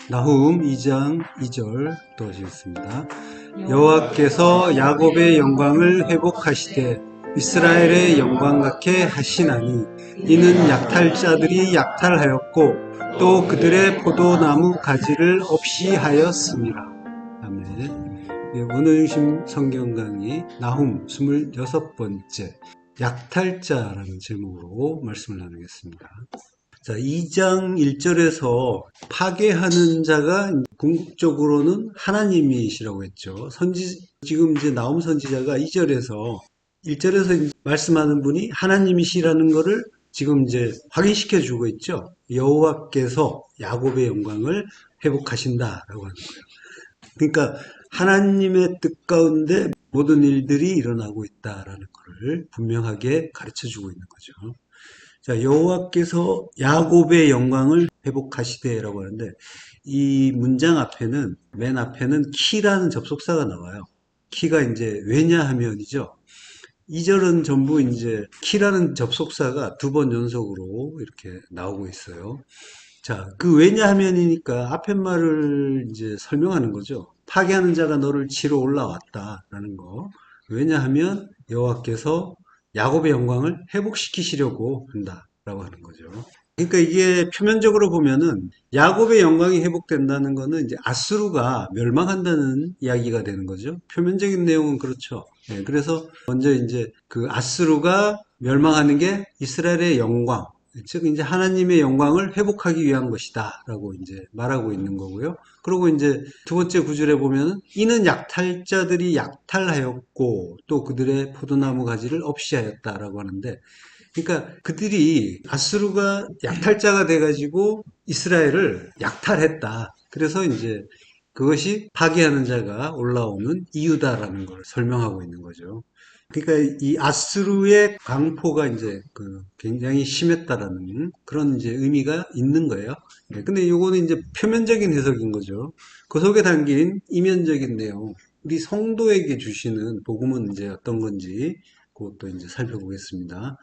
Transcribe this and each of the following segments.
나훔 2장 2절 도와주겠습니다. 여호와께서 야곱의 영광을 회복하시되 이스라엘의 영광 같게 하시나니 이는 약탈자들이 약탈하였고 또 그들의 포도나무 가지를 없이 하였습니다. 아멘. 오늘 중심 성경 강의 나훔 26번째 약탈자라는 제목으로 말씀을 나누겠습니다. 자, 2장 1절에서 파괴하는 자가 궁극적으로는 하나님이시라고 했죠. 지금 이제 나훔 선지자가 2절에서 1절에서 말씀하는 분이 하나님이시라는 것을 지금 이제 확인시켜 주고 있죠. 여호와께서 야곱의 영광을 회복하신다라고 하는 거예요. 그러니까 하나님의 뜻 가운데 모든 일들이 일어나고 있다라는 것을 분명하게 가르쳐 주고 있는 거죠. 자, 여호와께서 야곱의 영광을 회복하시되라고 하는데 이 문장 앞에는 맨 앞에는 키라는 접속사가 나와요. 키가 이제 왜냐하면이죠. 2절은 전부 이제 키라는 접속사가 두 번 연속으로 이렇게 나오고 있어요. 자, 그 왜냐하면이니까 앞에 말을 이제 설명하는 거죠. 파괴하는 자가 너를 치러 올라왔다라는 거. 왜냐하면 여호와께서 야곱의 영광을 회복시키시려고 한다라고 하는 거죠. 그러니까 이게 표면적으로 보면은 야곱의 영광이 회복된다는 거는 이제 아수르가 멸망한다는 이야기가 되는 거죠. 표면적인 내용은 그렇죠. 네, 그래서 먼저 이제 그 아수르가 멸망하는 게 이스라엘의 영광, 즉 이제 하나님의 영광을 회복하기 위한 것이다라고 이제 말하고 있는 거고요. 그리고 이제 두 번째 구절에 보면은 이는 약탈자들이 약탈하였고 또 그들의 포도나무 가지를 없이 하였다라고 하는데, 그러니까 그들이 아수르가 약탈자가 돼가지고 이스라엘을 약탈했다. 그래서 이제 그것이 파괴하는 자가 올라오는 이유다라는 걸 설명하고 있는 거죠. 그러니까 이 아수르의 강포가 이제 그 굉장히 심했다라는 그런 이제 의미가 있는 거예요. 네, 근데 요거는 이제 표면적인 해석인 거죠. 그 속에 담긴 이면적인 내용, 우리 성도에게 주시는 복음은 이제 어떤 건지 그것도 이제 살펴보겠습니다.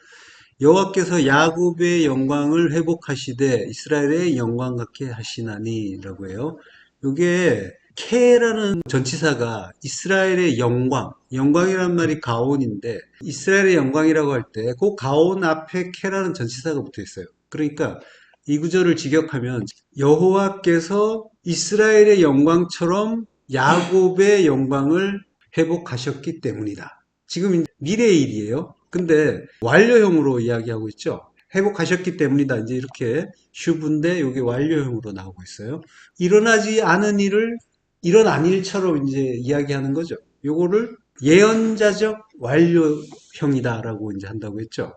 여호와께서 야곱의 영광을 회복하시되 이스라엘의 영광 같게 하시나니라고 해요. 이게 케라는 전치사가 이스라엘의 영광, 영광이란 말이 가온인데 이스라엘의 영광이라고 할 때 그 가온 앞에 케라는 전치사가 붙어 있어요. 그러니까 이 구절을 직역하면 여호와께서 이스라엘의 영광처럼 야곱의 영광을 회복하셨기 때문이다. 지금 미래의 일이에요. 근데 완료형으로 이야기하고 있죠. 회복하셨기 때문이다. 이제 이렇게 슈브인데 여기 완료형으로 나오고 있어요. 일어나지 않은 일을 일어난 일처럼 이제 이야기하는 거죠. 요거를 예언자적 완료형이다라고 이제 한다고 했죠.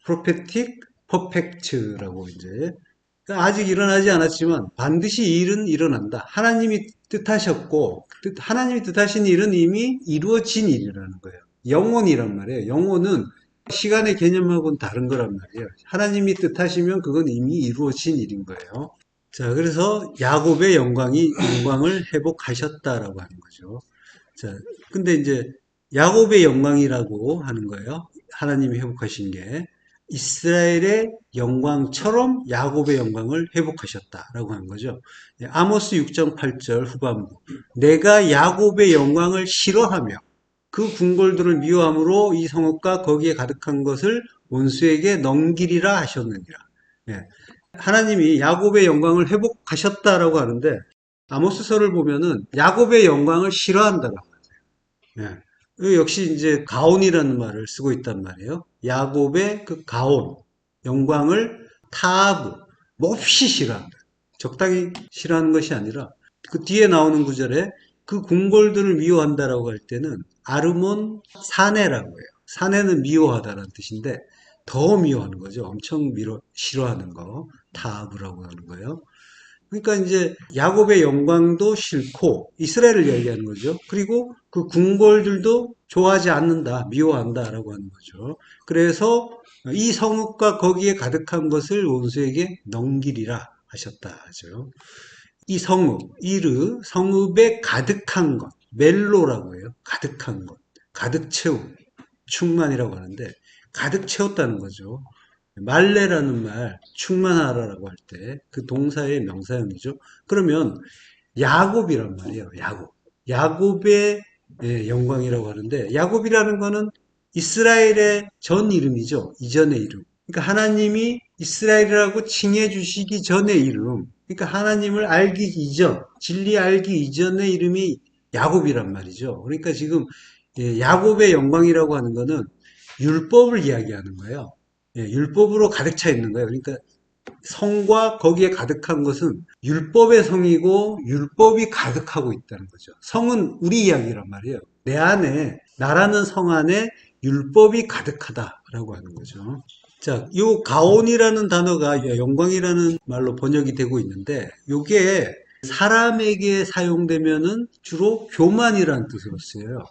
프로페틱 퍼펙트라고 이제 그러니까 아직 일어나지 않았지만 반드시 이 일은 일어난다. 하나님이 뜻하셨고 하나님이 뜻하신 일은 이미 이루어진 일이라는 거예요. 영혼이란 말이에요. 영혼은 시간의 개념하고는 다른 거란 말이에요. 하나님이 뜻하시면 그건 이미 이루어진 일인 거예요. 자, 그래서 야곱의 영광을 회복하셨다라고 하는 거죠. 자, 근데 이제 야곱의 영광이라고 하는 거예요. 하나님이 회복하신 게 이스라엘의 영광처럼 야곱의 영광을 회복하셨다라고 하는 거죠. 아모스 6장 8절 후반부. 내가 야곱의 영광을 싫어하며 그 궁궐들을 미워함으로 이 성읍과 거기에 가득한 것을 원수에게 넘기리라 하셨느니라. 예. 하나님이 야곱의 영광을 회복하셨다라고 하는데 아모스서를 보면은 야곱의 영광을 싫어한다라고 하세요. 예. 이 역시 이제 가온이라는 말을 쓰고 있단 말이에요. 야곱의 그 가온, 영광을 타브, 몹시 싫어한다. 적당히 싫어하는 것이 아니라 그 뒤에 나오는 구절에 그 궁궐들을 미워한다라고 할 때는 아르몬 사네라고 해요. 사네는 미워하다라는 뜻인데 더 미워하는 거죠. 엄청 싫어하는 거. 타브라고 하는 거예요. 그러니까 이제 야곱의 영광도 싫고 이스라엘을 얘기하는 거죠. 그리고 그 궁궐들도 좋아하지 않는다, 미워한다라고 하는 거죠. 그래서 이 성읍과 거기에 가득한 것을 원수에게 넘기리라 하셨다 하죠. 이 성읍, 이르, 성읍에 가득한 것, 멜로라고 해요. 가득한 것, 가득 채움, 충만이라고 하는데 가득 채웠다는 거죠. 말레라는 말, 충만하라라고 할 때 그 동사의 명사형이죠. 그러면 야곱이란 말이에요. 야곱. 야곱의 영광이라고 하는데 야곱이라는 거는 이스라엘의 전 이름이죠. 이전의 이름. 그러니까 하나님이 이스라엘이라고 칭해 주시기 전의 이름. 그러니까 하나님을 알기 이전, 진리 알기 이전의 이름이 야곱이란 말이죠. 그러니까 지금 야곱의 영광이라고 하는 거는 율법을 이야기하는 거예요. 율법으로 가득 차 있는 거예요. 그러니까 성과 거기에 가득한 것은 율법의 성이고 율법이 가득하고 있다는 거죠. 성은 우리 이야기란 말이에요. 내 안에 나라는 성 안에 율법이 가득하다라고 하는 거죠. 자, 요 가온이라는 단어가 영광이라는 말로 번역이 되고 있는데 요게 사람에게 사용되면은 주로 교만이라는 뜻으로 쓰여요.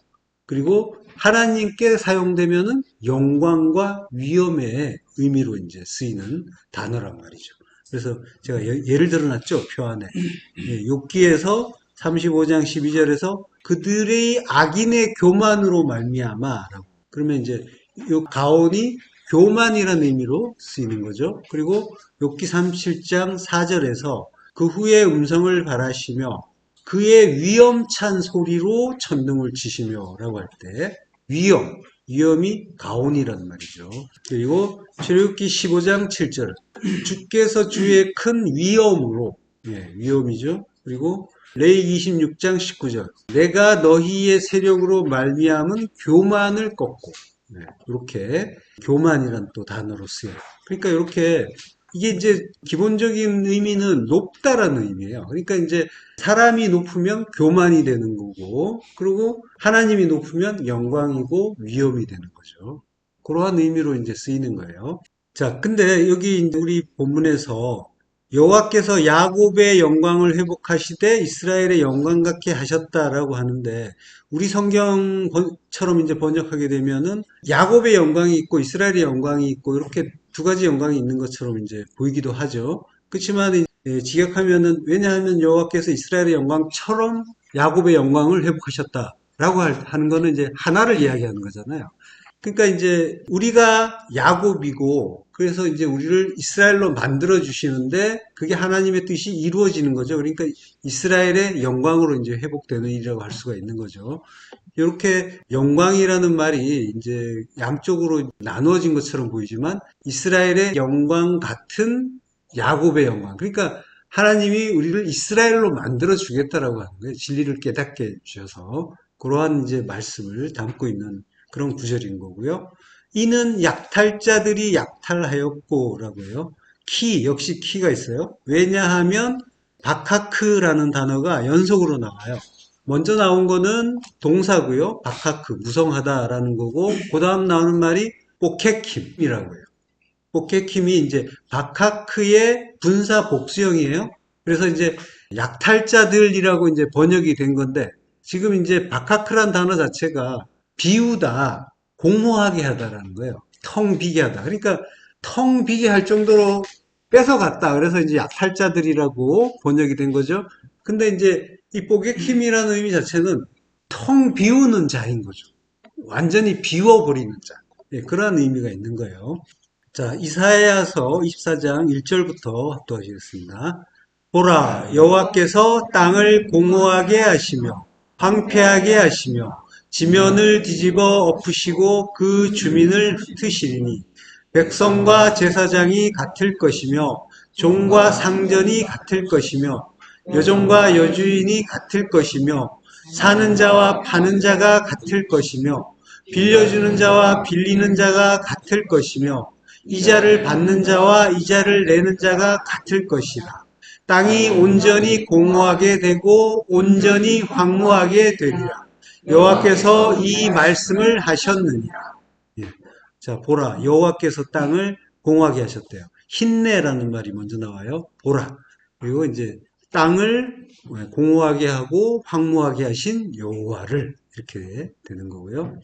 그리고 하나님께 사용되면은 영광과 위엄의 의미로 이제 쓰이는 단어란 말이죠. 그래서 제가 예를 들어놨죠, 표 안에. 욥기에서 35장 12절에서 그들의 악인의 교만으로 말미암아라고. 그러면 이제 요 가온이 교만이라는 의미로 쓰이는 거죠. 그리고 욥기 37장 4절에서 그 후에 음성을 바라시며 그의 위엄찬 소리로 천둥을 치시며 라고 할 때 위엄이 가온이란 말이죠. 그리고 출애굽기 15장 7절 주께서 주의 큰 위엄으로 위엄이죠. 그리고 레위 26장 19절 내가 너희의 세력으로 말미암은 교만을 꺾고 이렇게 교만이란 또 단어로 쓰여요. 그러니까 이렇게 이게 이제 기본적인 의미는 높다라는 의미예요. 그러니까 이제 사람이 높으면 교만이 되는 거고, 그리고 하나님이 높으면 영광이고 위엄이 되는 거죠. 그러한 의미로 이제 쓰이는 거예요. 자, 근데 여기 이제 우리 본문에서 여호와께서 야곱의 영광을 회복하시되 이스라엘의 영광 같게 하셨다라고 하는데 우리 성경처럼 이제 번역하게 되면은 야곱의 영광이 있고 이스라엘의 영광이 있고 이렇게 두 가지 영광이 있는 것처럼 이제 보이기도 하죠. 그렇지만 직역하면은 왜냐하면 여호와께서 이스라엘의 영광처럼 야곱의 영광을 회복하셨다라고 하는 거는 이제 하나를 이야기하는 거잖아요. 그러니까 이제 우리가 야곱이고 그래서 이제 우리를 이스라엘로 만들어 주시는데 그게 하나님의 뜻이 이루어지는 거죠. 그러니까 이스라엘의 영광으로 이제 회복되는 일이라고 할 수가 있는 거죠. 이렇게 영광이라는 말이 이제 양쪽으로 나누어진 것처럼 보이지만 이스라엘의 영광 같은 야곱의 영광. 그러니까 하나님이 우리를 이스라엘로 만들어 주겠다라고 하는 거예요. 진리를 깨닫게 해 주셔서 그러한 이제 말씀을 담고 있는 그런 구절인 거고요. 이는 약탈자들이 약탈하였고라고 해요. 역시 키가 있어요. 왜냐하면 바카크라는 단어가 연속으로 나와요. 먼저 나온 거는 동사고요. 바카크, 무성하다라는 거고, 그 다음 나오는 말이 오케킴이라고 해요. 오케킴이 이제 바카크의 분사 복수형이에요. 그래서 이제 약탈자들이라고 이제 번역이 된 건데, 지금 이제 바카크란 단어 자체가 비우다, 공모하게 하다라는 거예요. 텅 비게 하다. 그러니까 텅 비게 할 정도로 뺏어갔다. 그래서 이제 약탈자들이라고 번역이 된 거죠. 근데 이제 이 뽀개킴이라는 의미 자체는 텅 비우는 자인 거죠. 완전히 비워버리는 자. 그러한 의미가 있는 거예요. 자, 이사야서 24장 1절부터 합독하시겠습니다. 보라, 여호와께서 땅을 공허하게 하시며 황폐하게 하시며 지면을 뒤집어 엎으시고 그 주민을 흩으시리니 백성과 제사장이 같을 것이며 종과 상전이 같을 것이며 여종과 여주인이 같을 것이며 사는 자와 파는 자가 같을 것이며 빌려주는 자와 빌리는 자가 같을 것이며 이자를 받는 자와 이자를 내는 자가 같을 것이라. 땅이 온전히 공허하게 되고 온전히 황무하게 되리라. 여호와께서 이 말씀을 하셨느니라. 자, 보라, 여호와께서 땅을 공허하게 하셨대요. 힌내라는 말이 먼저 나와요. 보라. 그리고 이제 땅을 공허하게 하고 황무하게 하신 여호와를 이렇게 되는 거고요.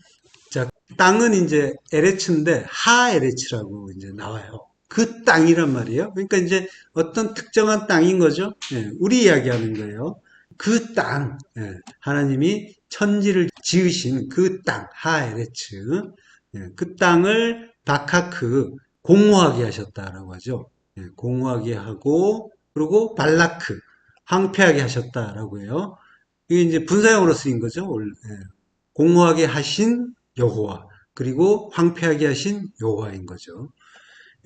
자, 땅은 이제 에레츠인데 하에레츠라고 이제 나와요. 그 땅이란 말이에요. 그러니까 이제 어떤 특정한 땅인 거죠. 우리 이야기하는 거예요. 그 땅, 하나님이 천지를 지으신 그 땅, 하에레츠. 그 땅을 바카크, 공허하게 하셨다라고 하죠. 예, 공허하게 하고, 그리고 발라크, 황폐하게 하셨다라고 해요. 이게 이제 분사형으로 쓰인 거죠. 예. 공허하게 하신 여호와, 그리고 황폐하게 하신 여호와인 거죠.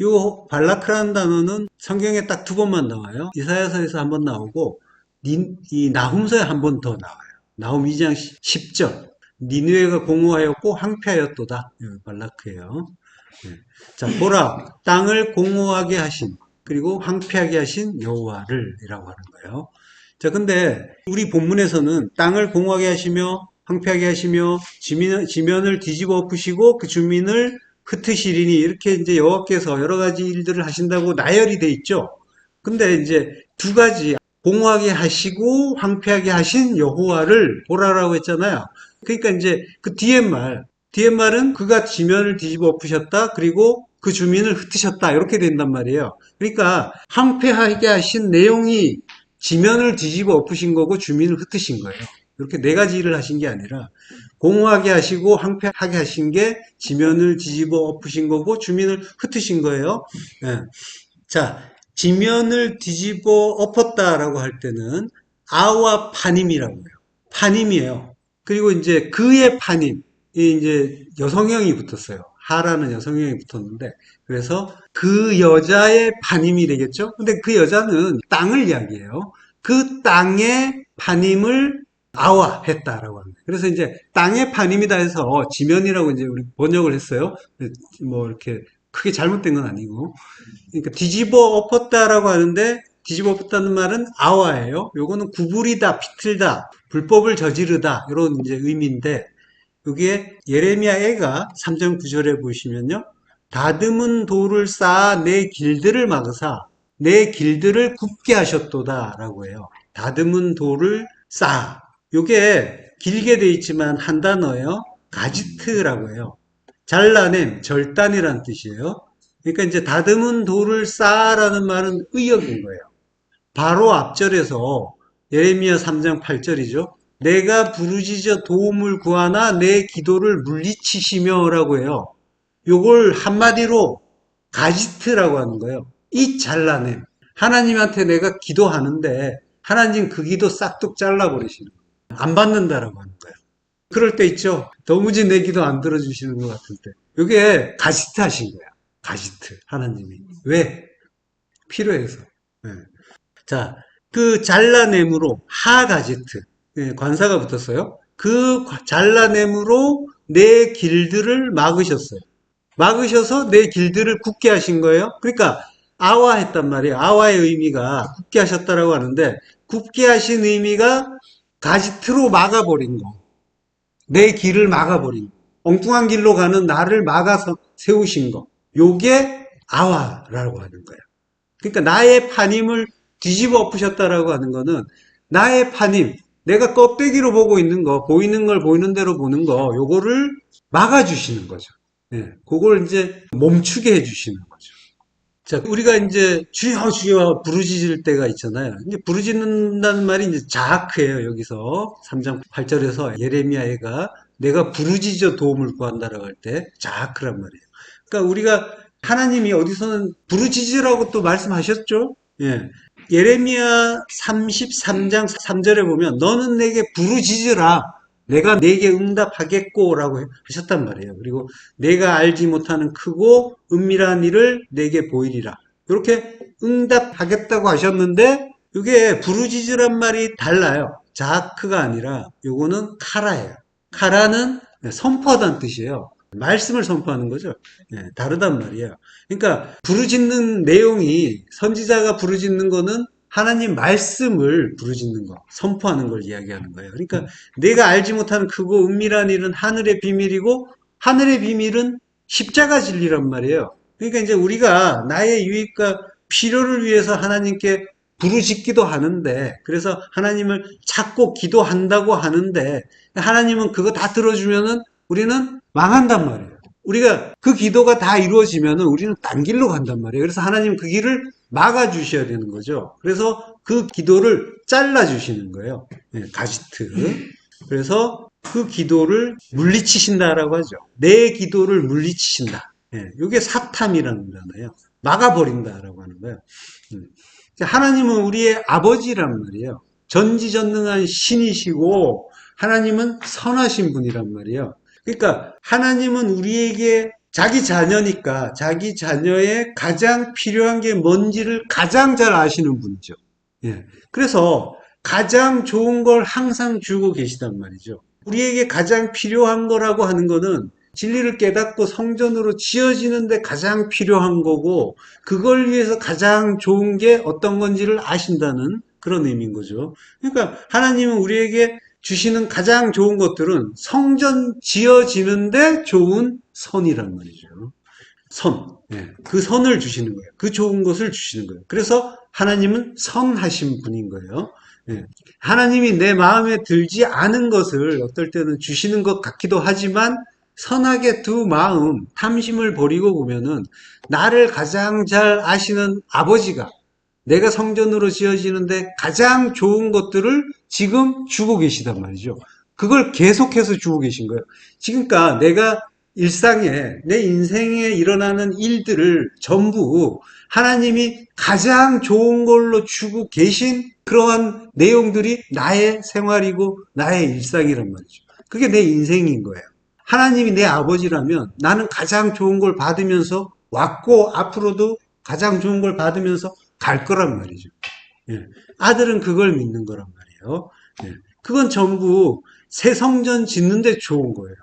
요 발라크라는 단어는 성경에 딱 두 번만 나와요. 이사야서에서 한 번 나오고, 이 나훔서에 한 번 더 나와요. 나훔 2장 10절. 니느웨가 공허하였고 황폐하였도다. 발라크예요. 예. 자, 보라, 땅을 공허하게 하신, 그리고 황폐하게 하신 여호와를 이라고 하는 거예요. 자, 근데 우리 본문에서는 땅을 공허하게 하시며 황폐하게 하시며 지면을 뒤집어 엎으시고 그 주민을 흩으시리니 이렇게 이제 여호와께서 여러 가지 일들을 하신다고 나열이 돼 있죠. 근데 이제 두 가지 공허하게 하시고 황폐하게 하신 여호와를 보라라고 했잖아요. 그러니까 이제 그 뒤에 말은 그가 지면을 뒤집어 엎으셨다. 그리고 그 주민을 흩으셨다. 이렇게 된단 말이에요. 그러니까 황폐하게 하신 내용이 지면을 뒤집어 엎으신 거고 주민을 흩으신 거예요. 이렇게 네 가지 일을 하신 게 아니라 공허하게 하시고 황폐하게 하신 게 지면을 뒤집어 엎으신 거고 주민을 흩으신 거예요. 예. 자, 지면을 뒤집어 엎었다라고 할 때는 아와 파님이라고 해요. 파님이에요. 그리고 이제 그의 파님, 이 이제 여성형이 붙었어요. 하라는 여성형이 붙었는데, 그래서 그 여자의 파님이 되겠죠? 근데 그 여자는 땅을 이야기해요. 그 땅의 파님을 아와했다라고 합니다. 그래서 이제 땅의 파님이다 해서 지면이라고 이제 우리 번역을 했어요. 뭐 이렇게 크게 잘못된 건 아니고. 그러니까 뒤집어 엎었다라고 하는데 뒤집어 엎었다는 말은 아와예요. 요거는 구부리다, 비틀다, 불법을 저지르다 이런 이제 의미인데 여기에 예레미야 애가 3장 9절에 보시면요. 다듬은 돌을 쌓아 내 길들을 막으사 내 길들을 굽게 하셨도다라고 해요. 다듬은 돌을 쌓아. 요게 길게 돼 있지만 한 단어예요. 가지트라고 해요. 잘라냄, 절단이란 뜻이에요. 그러니까 이제 다듬은 돌을 쌓아라는 말은 의역인 거예요. 바로 앞절에서 예레미야 3장 8절이죠. 내가 부르짖어 도움을 구하나 내 기도를 물리치시며 라고 해요. 요걸 한마디로 가지트라고 하는 거예요. 이 잘라냄. 하나님한테 내가 기도하는데 하나님 그 기도 싹둑 잘라버리시는 거예요. 안 받는다라고 하는 거예요. 그럴 때 있죠. 도무지 내 기도 안 들어주시는 것 같을 때. 이게 가지트 하신 거야. 가지트. 하나님이. 왜? 필요해서. 네. 자, 그 잘라냄으로 하가지트. 네, 관사가 붙었어요. 그 잘라냄으로 내 길들을 막으셨어요. 막으셔서 내 길들을 굳게 하신 거예요. 그러니까 아와 했단 말이에요. 아와의 의미가 굳게 하셨다라고 하는데 굳게 하신 의미가 가지트로 막아버린 거. 내 길을 막아버린 거. 엉뚱한 길로 가는 나를 막아서 세우신 거. 요게 아와라고 하는 거예요. 그러니까 나의 파님을 뒤집어 엎으셨다라고 하는 거는 나의 파님, 내가 껍데기로 보고 있는 거, 보이는 걸 보이는 대로 보는 거, 요거를 막아주시는 거죠. 예, 그걸 이제 멈추게 해주시는 거죠. 자, 우리가 이제 주여 주여 부르짖을 때가 있잖아요. 이제 부르짖는다는 말이 이제 자아크예요. 여기서 3장 8절에서 예레미야 애가 내가 부르짖어 도움을 구한다라고 할 때 자아크란 말이에요. 그러니까 우리가 하나님이 어디서는 부르짖으라고 또 말씀하셨죠. 예. 예레미야 33장 3절에 보면 너는 내게 부르짖으라 내가 내게 응답하겠고 라고 하셨단 말이에요. 그리고 내가 알지 못하는 크고 은밀한 일을 내게 보이리라. 이렇게 응답하겠다고 하셨는데 이게 부르짖으란 말이 달라요. 자크가 아니라 요거는 카라예요. 카라는 선포하다는 뜻이에요. 말씀을 선포하는 거죠. 네, 다르단 말이에요. 그러니까 부르짖는 내용이 선지자가 부르짖는 거는 하나님 말씀을 부르짖는 거, 선포하는 걸 이야기하는 거예요. 그러니까 내가 알지 못하는 크고 은밀한 일은 하늘의 비밀이고 하늘의 비밀은 십자가 진리란 말이에요. 그러니까 이제 우리가 나의 유익과 필요를 위해서 하나님께 부르짖기도 하는데 그래서 하나님을 찾고 기도한다고 하는데 하나님은 그거 다 들어주면은 우리는 망한단 말이에요. 우리가 그 기도가 다 이루어지면은 우리는 딴 길로 간단 말이에요. 그래서 하나님 그 길을 막아주셔야 되는 거죠. 그래서 그 기도를 잘라주시는 거예요. 네, 가시트. 그래서 그 기도를 물리치신다라고 하죠. 내 기도를 물리치신다. 예, 이게 사탐이라는 거잖아요. 막아버린다라고 하는 거예요. 음. 하나님은 우리의 아버지란 말이에요. 전지전능한 신이시고 하나님은 선하신 분이란 말이에요. 그러니까 하나님은 우리에게 자기 자녀니까 자기 자녀의 가장 필요한 게 뭔지를 가장 잘 아시는 분이죠. 예. 그래서 가장 좋은 걸 항상 주고 계시단 말이죠. 우리에게 가장 필요한 거라고 하는 거는 진리를 깨닫고 성전으로 지어지는데 가장 필요한 거고, 그걸 위해서 가장 좋은 게 어떤 건지를 아신다는 그런 의미인 거죠. 그러니까 하나님은 우리에게 주시는 가장 좋은 것들은 성전 지어지는데 좋은 선이란 말이죠. 선. 예. 그 선을 주시는 거예요. 그 좋은 것을 주시는 거예요. 그래서 하나님은 선하신 분인 거예요. 예. 하나님이 내 마음에 들지 않은 것을 어떨 때는 주시는 것 같기도 하지만 선하게 두 마음, 탐심을 버리고 보면은 나를 가장 잘 아시는 아버지가 내가 성전으로 지어지는데 가장 좋은 것들을 지금 주고 계시단 말이죠. 그걸 계속해서 주고 계신 거예요. 지금까 내가 일상에 내 인생에 일어나는 일들을 전부 하나님이 가장 좋은 걸로 주고 계신 그러한 내용들이 나의 생활이고 나의 일상이란 말이죠. 그게 내 인생인 거예요. 하나님이 내 아버지라면 나는 가장 좋은 걸 받으면서 왔고 앞으로도 가장 좋은 걸 받으면서 갈 거란 말이죠. 예. 아들은 그걸 믿는 거란 말이에요. 예. 그건 전부 새 성전 짓는데 좋은 거예요.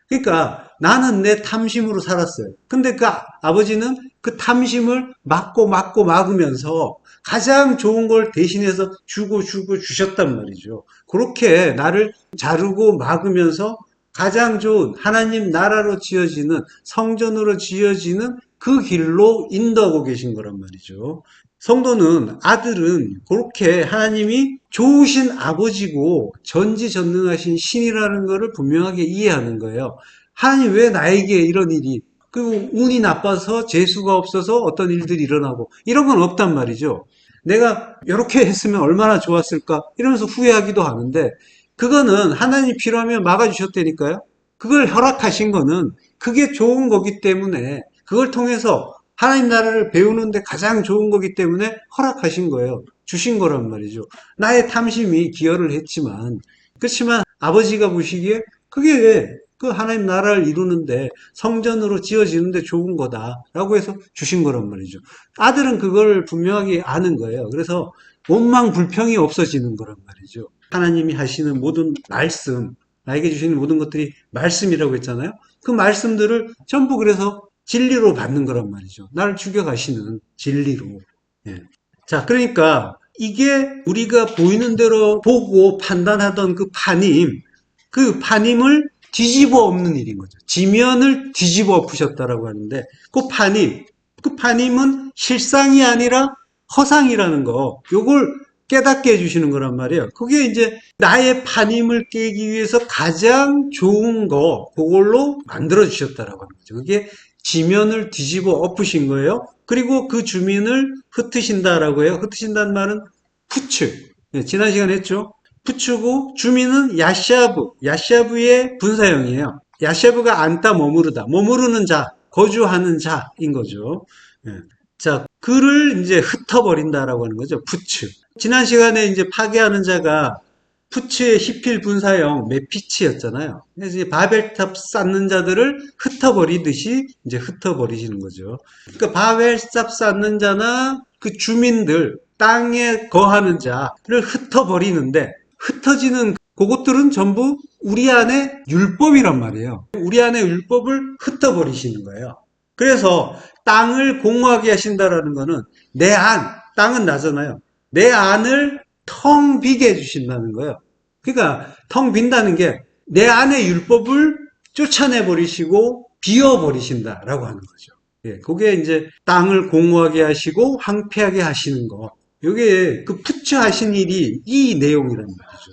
그러니까 나는 내 탐심으로 살았어요. 근데 그 아버지는 그 탐심을 막고 막으면서 가장 좋은 걸 대신해서 주고 주셨단 말이죠. 그렇게 나를 자르고 막으면서 가장 좋은 하나님 나라로 지어지는 성전으로 지어지는 그 길로 인도하고 계신 거란 말이죠. 성도는 아들은 그렇게 하나님이 좋으신 아버지고 전지전능하신 신이라는 것을 분명하게 이해하는 거예요. 하나님 왜 나에게 이런 일이 그리고 운이 나빠서 재수가 없어서 어떤 일들이 일어나고 이런 건 없단 말이죠. 내가 이렇게 했으면 얼마나 좋았을까 이러면서 후회하기도 하는데 그거는 하나님이 필요하면 막아주셨다니까요. 그걸 허락하신 거는 그게 좋은 거기 때문에 그걸 통해서 하나님 나라를 배우는데 가장 좋은 거기 때문에 허락하신 거예요. 주신 거란 말이죠. 나의 탐심이 기여를 했지만, 그렇지만 아버지가 보시기에 그게 그 하나님 나라를 이루는데 성전으로 지어지는데 좋은 거다라고 해서 주신 거란 말이죠. 아들은 그걸 분명하게 아는 거예요. 그래서 원망 불평이 없어지는 거란 말이죠. 하나님이 하시는 모든 말씀, 나에게 주시는 모든 것들이 말씀이라고 했잖아요. 그 말씀들을 전부 그래서 진리로 받는 거란 말이죠. 나를 죽여가시는 진리로. 예. 자, 그러니까 이게 우리가 보이는 대로 보고 판단하던 그 판임을 뒤집어 엎는 일인 거죠. 지면을 뒤집어 엎으셨다라고 하는데 그 판임은 실상이 아니라 허상이라는 거, 요걸 깨닫게 해주시는 거란 말이에요. 그게 이제 나의 판임을 깨기 위해서 가장 좋은 거, 그걸로 만들어주셨다라고 하는 거죠. 그게 지면을 뒤집어 엎으신 거예요. 그리고 그 주민을 흩으신다라고 해요. 흩으신다는 말은 푸츠. 네, 지난 시간에 했죠. 푸츠고 주민은 야샤브의 분사형이에요. 야샤브가 안타 머무르다. 머무르는 자, 거주하는 자인 거죠. 네. 자, 그를 이제 흩어버린다라고 하는 거죠. 푸츠. 지난 시간에 이제 파괴하는 자가 푸츠의 히필 분사형 메피치였잖아요. 그래서 이제 바벨탑 쌓는 자들을 흩어버리듯이 이제 흩어버리시는 거죠. 그러니까 바벨탑 쌓는 자나 그 주민들, 땅에 거하는 자를 흩어버리는데 흩어지는 그것들은 전부 우리 안에 율법이란 말이에요. 우리 안에 율법을 흩어버리시는 거예요. 그래서 땅을 공허하게 하신다라는 거는 땅은 나잖아요. 내 안을 텅 비게 해주신다는 거예요. 그러니까 텅 빈다는 게 내 안의 율법을 쫓아내 버리시고 비워 버리신다라고 하는 거죠. 예, 그게 이제 땅을 공허하게 하시고 황폐하게 하시는 거. 이게 그 푸처하신 일이 이 내용이란 말이죠.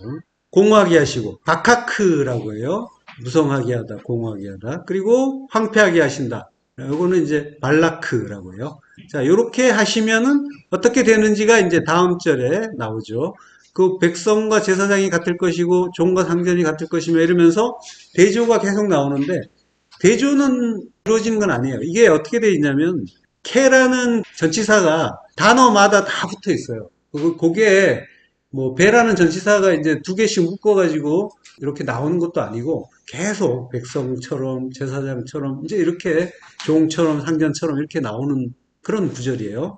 공허하게 하시고 바카크라고 해요. 무성하게 하다, 공허하게 하다. 그리고 황폐하게 하신다. 이거는 이제 발라크라고 해요. 자, 이렇게 하시면은 어떻게 되는지가 이제 다음 절에 나오죠. 그 백성과 제사장이 같을 것이고 종과 상전이 같을 것이며 이러면서 대조가 계속 나오는데 대조는 이루어지는 건 아니에요. 이게 어떻게 되어 있냐면 캐라는 전치사가 단어마다 다 붙어 있어요. 그게 뭐 배라는 전치사가 이제 두 개씩 묶어가지고 이렇게 나오는 것도 아니고 계속 백성처럼 제사장처럼 이제 이렇게 종처럼 상전처럼 이렇게 나오는 그런 구절이에요.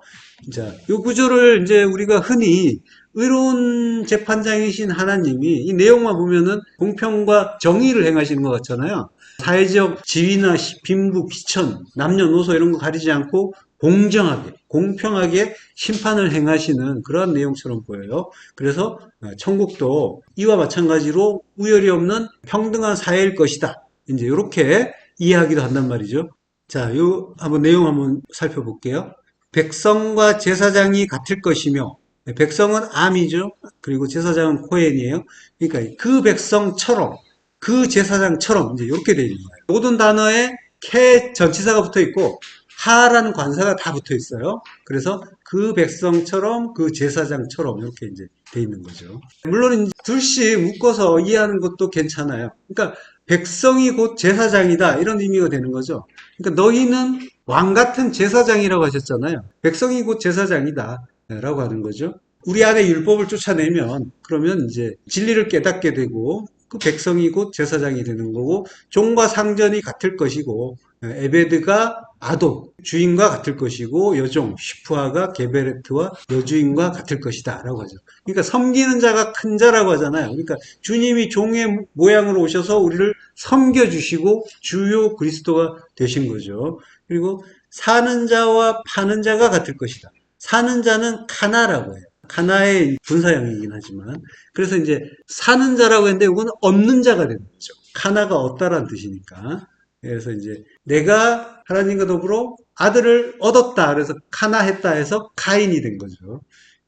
자, 이 구절을 이제 우리가 흔히 의로운 재판장이신 하나님이 이 내용만 보면은 공평과 정의를 행하시는 것 같잖아요. 사회적 지위나 빈부, 귀천, 남녀노소 이런 거 가리지 않고 공정하게, 공평하게 심판을 행하시는 그러한 내용처럼 보여요. 그래서 천국도 이와 마찬가지로 우열이 없는 평등한 사회일 것이다. 이제 이렇게 이해하기도 한단 말이죠. 자, 요 한번 내용 한번 살펴볼게요. 백성과 제사장이 같을 것이며, 백성은 암이죠. 그리고 제사장은 코헨이에요. 그러니까 그 백성처럼, 그 제사장처럼 이제 이렇게 되어 있는 거예요. 모든 단어에 캐 전치사가 붙어 있고 하라는 관사가 다 붙어 있어요. 그래서 그 백성처럼 그 제사장처럼 이렇게 이제 돼 있는 거죠. 물론 둘씩 묶어서 이해하는 것도 괜찮아요. 그러니까 백성이 곧 제사장이다 이런 의미가 되는 거죠. 그러니까 너희는 왕 같은 제사장이라고 하셨잖아요. 백성이 곧 제사장이다 라고 하는 거죠. 우리 안에 율법을 쫓아내면 그러면 이제 진리를 깨닫게 되고 그 백성이 곧 제사장이 되는 거고 종과 상전이 같을 것이고 에베드가 아돔 주인과 같을 것이고 여종 슈프아가 게베레트와 여주인과 같을 것이다 라고 하죠. 그러니까 섬기는 자가 큰 자라고 하잖아요. 그러니까 주님이 종의 모양으로 오셔서 우리를 섬겨주시고 주요 그리스도가 되신 거죠. 그리고 사는 자와 파는 자가 같을 것이다. 사는 자는 카나라고 해요. 카나의 분사형이긴 하지만 그래서 이제 사는 자라고 했는데 이거는 얻는 자가 되는 거죠. 카나가 얻다라는 뜻이니까. 그래서 이제 내가 하나님과 더불어 아들을 얻었다. 그래서 카나했다 해서 가인이 된 거죠.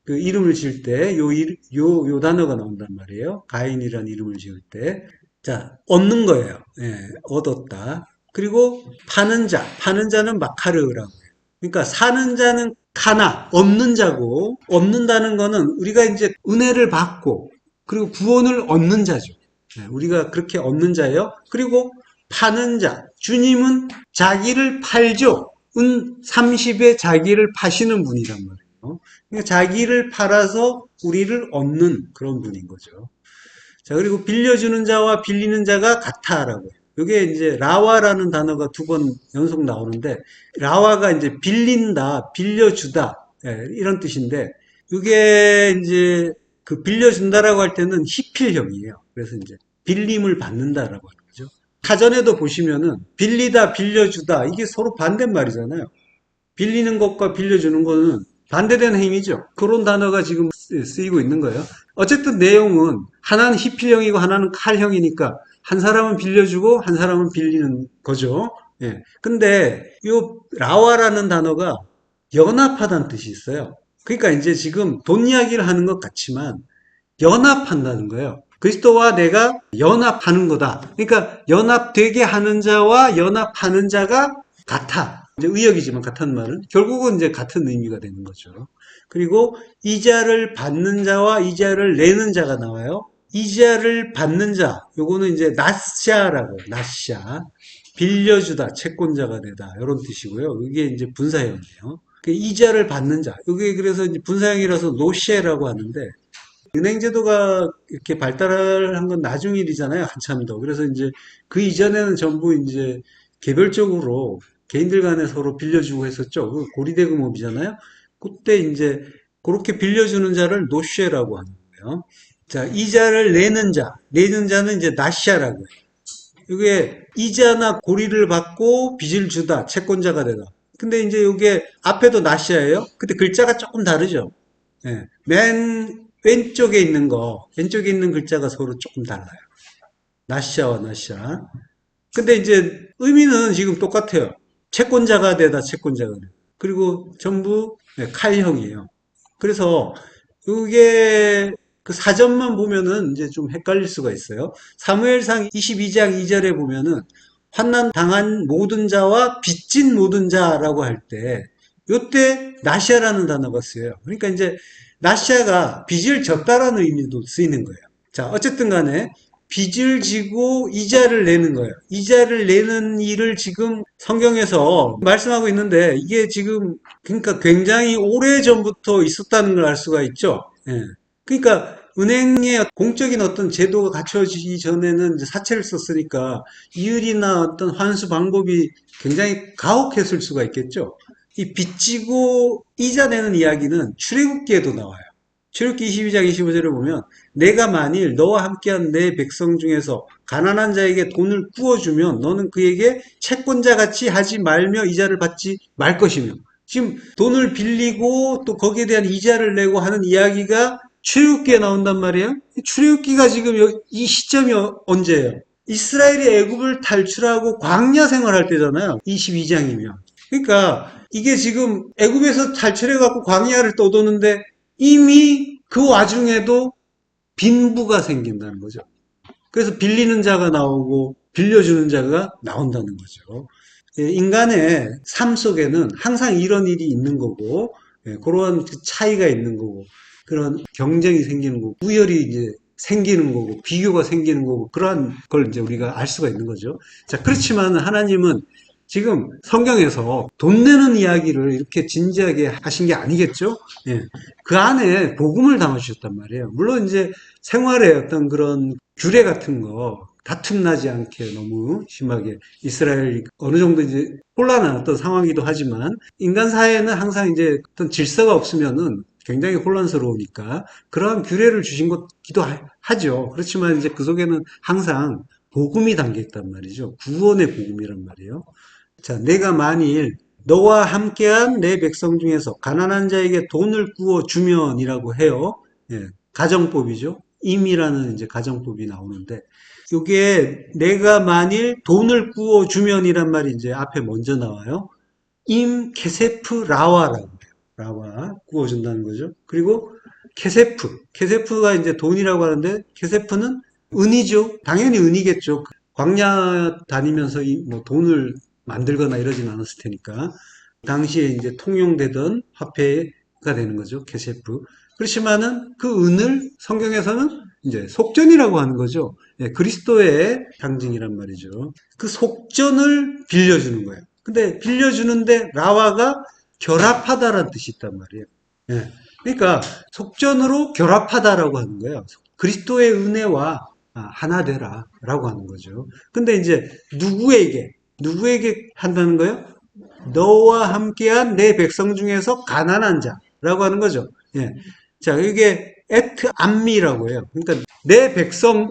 그 이름을 지을 때 요 단어가 나온단 말이에요. 가인이라는 이름을 지을 때. 자, 얻는 거예요. 예, 얻었다. 그리고 파는 자는 마카르라고 해요. 그러니까 사는 자는 카나, 얻는 자고, 얻는다는 거는 우리가 이제 은혜를 받고, 그리고 구원을 얻는 자죠. 네, 우리가 그렇게 얻는 자예요. 그리고 파는 자, 주님은 자기를 팔죠. 은 30에 자기를 파시는 분이란 말이에요. 그러니까 자기를 팔아서 우리를 얻는 그런 분인 거죠. 자, 그리고 빌려주는 자와 빌리는 자가 같아라고 해요. 이게 이제 라와라는 단어가 두 번 연속 나오는데 라와가 이제 빌린다, 빌려주다 이런 뜻인데 이게 이제 그 빌려준다라고 할 때는 히필형이에요. 그래서 이제 빌림을 받는다라고 하는 거죠. 사전에도 보시면은 빌리다, 빌려주다 이게 서로 반대말이잖아요. 빌리는 것과 빌려주는 거는 반대되는 행위죠. 그런 단어가 지금 쓰이고 있는 거예요. 어쨌든 내용은 하나는 히필형이고 하나는 칼형이니까 한 사람은 빌려주고 한 사람은 빌리는 거죠. 예. 근데 요 라와라는 단어가 연합하다는 뜻이 있어요. 그러니까 이제 지금 돈 이야기를 하는 것 같지만 연합한다는 거예요. 그리스도와 내가 연합하는 거다. 그러니까 연합되게 하는 자와 연합하는 자가 같아. 이제 의역이지만 같은 말은 결국은 이제 같은 의미가 되는 거죠. 그리고 이자를 받는 자와 이자를 내는 자가 나와요. 이자를 받는 자, 요거는 이제 나샤라고, 나샤. 빌려주다, 채권자가 되다, 이런 뜻이고요. 이게 이제 분사형이에요. 이자를 받는 자. 이게 그래서 이제 분사형이라서 노셰라고 하는데, 은행제도가 이렇게 발달한 건 나중 일이잖아요. 한참 더. 그래서 이제 그 이전에는 전부 이제 개별적으로 개인들 간에 서로 빌려주고 했었죠. 그 고리대금업이잖아요. 그때 이제 그렇게 빌려주는 자를 노쉐라고 하는 거예요. 자, 이자를 내는 자는 이제 나샤라고 해요. 이게 이자나 고리를 받고 빚을 주다, 채권자가 되다. 근데 이제 이게 앞에도 나샤예요. 근데 글자가 조금 다르죠. 예. 맨 왼쪽에 있는 글자가 서로 조금 달라요. 나샤와 나샤. 근데 이제 의미는 지금 똑같아요. 채권자가 되다, 채권자가 되다. 그리고 전부 칼형이에요. 그래서 이게 그 사전만 보면은 이제 좀 헷갈릴 수가 있어요. 사무엘상 22장 2절에 보면은 환난 당한 모든 자와 빚진 모든 자라고 할 때, 요때 나시아라는 단어가 쓰여요. 그러니까 이제 나시아가 빚을 졌다라는 의미도 쓰이는 거예요. 자, 어쨌든 간에 빚을 지고 이자를 내는 거예요. 이자를 내는 일을 지금 성경에서 말씀하고 있는데 이게 지금 그러니까 굉장히 오래전부터 있었다는 걸 알 수가 있죠. 예. 그러니까 은행의 공적인 어떤 제도가 갖춰지기 전에는 이제 사채를 썼으니까 이율이나 어떤 환수 방법이 굉장히 가혹했을 수가 있겠죠. 이 빚지고 이자 내는 이야기는 출애굽기에도 나와요. 출애굽기 22장 25절을 보면 내가 만일 너와 함께한 내 백성 중에서 가난한 자에게 돈을 구워주면 너는 그에게 채권자 같이 하지 말며 이자를 받지 말 것이며 지금 돈을 빌리고 또 거기에 대한 이자를 내고 하는 이야기가 출애굽기에 나온단 말이에요. 출애굽기가 지금 이 시점이 언제예요? 이스라엘이 애굽을 탈출하고 광야 생활할 때잖아요. 22장이면. 그러니까 이게 지금 애굽에서 탈출해 갖고 광야를 떠도는데 이미 그 와중에도 빈부가 생긴다는 거죠. 그래서 빌리는 자가 나오고 빌려주는 자가 나온다는 거죠. 인간의 삶 속에는 항상 이런 일이 있는 거고 그러한 차이가 있는 거고 그런 경쟁이 생기는 거고 우열이 이제 생기는 거고 비교가 생기는 거고 그러한 걸 이제 우리가 알 수가 있는 거죠. 자, 그렇지만 하나님은 지금 성경에서 돈 내는 이야기를 이렇게 진지하게 하신 게 아니겠죠? 예. 그 안에 복음을 담아주셨단 말이에요. 물론 이제 생활의 어떤 그런 규례 같은 거 다툼 나지 않게 너무 심하게 이스라엘이 어느 정도 이제 혼란한 어떤 상황이기도 하지만 인간 사회는 항상 이제 어떤 질서가 없으면은 굉장히 혼란스러우니까 그러한 규례를 주신 것기도 하죠. 그렇지만 이제 그 속에는 항상 복음이 담겨 있단 말이죠. 구원의 복음이란 말이에요. 자, 내가 만일 너와 함께한 내 백성 중에서 가난한 자에게 돈을 구워 주면이라고 해요. 예, 가정법이죠. 임이라는 이제 가정법이 나오는데, 이게 내가 만일 돈을 구워 주면이란 말이 이제 앞에 먼저 나와요. 임 케세프 라와라고 해요. 라와 구워준다는 거죠. 그리고 케세프가 이제 돈이라고 하는데 케세프는 은이죠. 당연히 은이겠죠. 광야 다니면서 뭐 돈을 만들거나 이러진 않았을 테니까 당시에 이제 통용되던 화폐가 되는 거죠. 케세프. 그렇지만은 그 은을 성경에서는 이제 속전이라고 하는 거죠. 예, 그리스도의 상징이란 말이죠. 그 속전을 빌려주는 거예요. 근데 빌려주는데 라와가 결합하다라는 뜻이 있단 말이에요. 예. 그러니까 속전으로 결합하다라고 하는 거예요. 그리스도의 은혜와 하나 되라라고 하는 거죠. 근데 이제 누구에게 한다는 거예요? 너와 함께한 내 백성 중에서 가난한 자라고 하는 거죠. 예. 자, 이게 에트 암미라고 해요. 그러니까 내 백성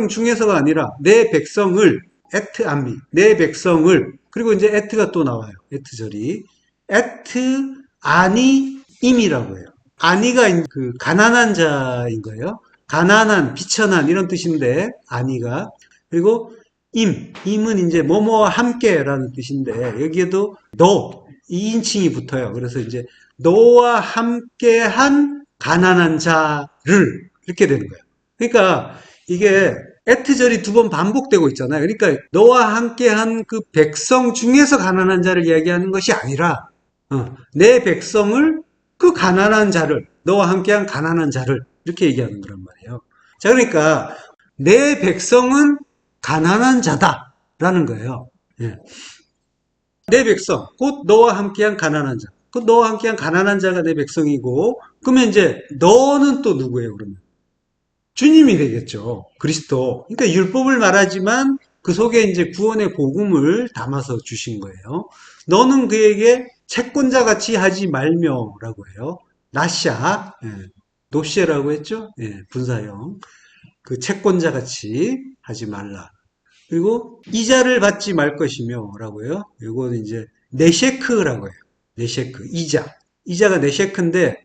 중에서가 아니라 내 백성을 에트 암미, 내 백성을 그리고 이제 에트가 또 나와요. 에트절이 에트 아니 임이라고 해요. 아니가 그 가난한 자인 거예요. 가난한, 비천한 이런 뜻인데 아니가 그리고 임은 이제 뭐뭐와 함께라는 뜻인데 여기에도 너 2인칭이 붙어요. 그래서 이제 너와 함께한 가난한 자를 이렇게 되는 거예요. 그러니까 이게 에트절이 두 번 반복되고 있잖아요. 그러니까 너와 함께한 그 백성 중에서 가난한 자를 이야기하는 것이 아니라 내 백성을 그 가난한 자를 너와 함께한 가난한 자를 이렇게 얘기하는 거란 말이에요. 자, 그러니까 내 백성은 가난한 자다라는 거예요. 예. 내 백성, 곧 너와 함께한 가난한 자. 그 너와 함께한 가난한 자가 내 백성이고, 그러면 이제 너는 또 누구예요, 그러면? 주님이 되겠죠. 그리스도. 그러니까 율법을 말하지만 그 속에 이제 구원의 복음을 담아서 주신 거예요. 너는 그에게 채권자 같이 하지 말며라고 해요. 나샤, 예. 노시라고 했죠? 예, 분사형. 그 채권자 같이 하지 말라. 그리고 이자를 받지 말 것이며 라고 해요. 이거는 이제 네셰크라고 해요. 네셰크, 이자. 이자가 네셰크인데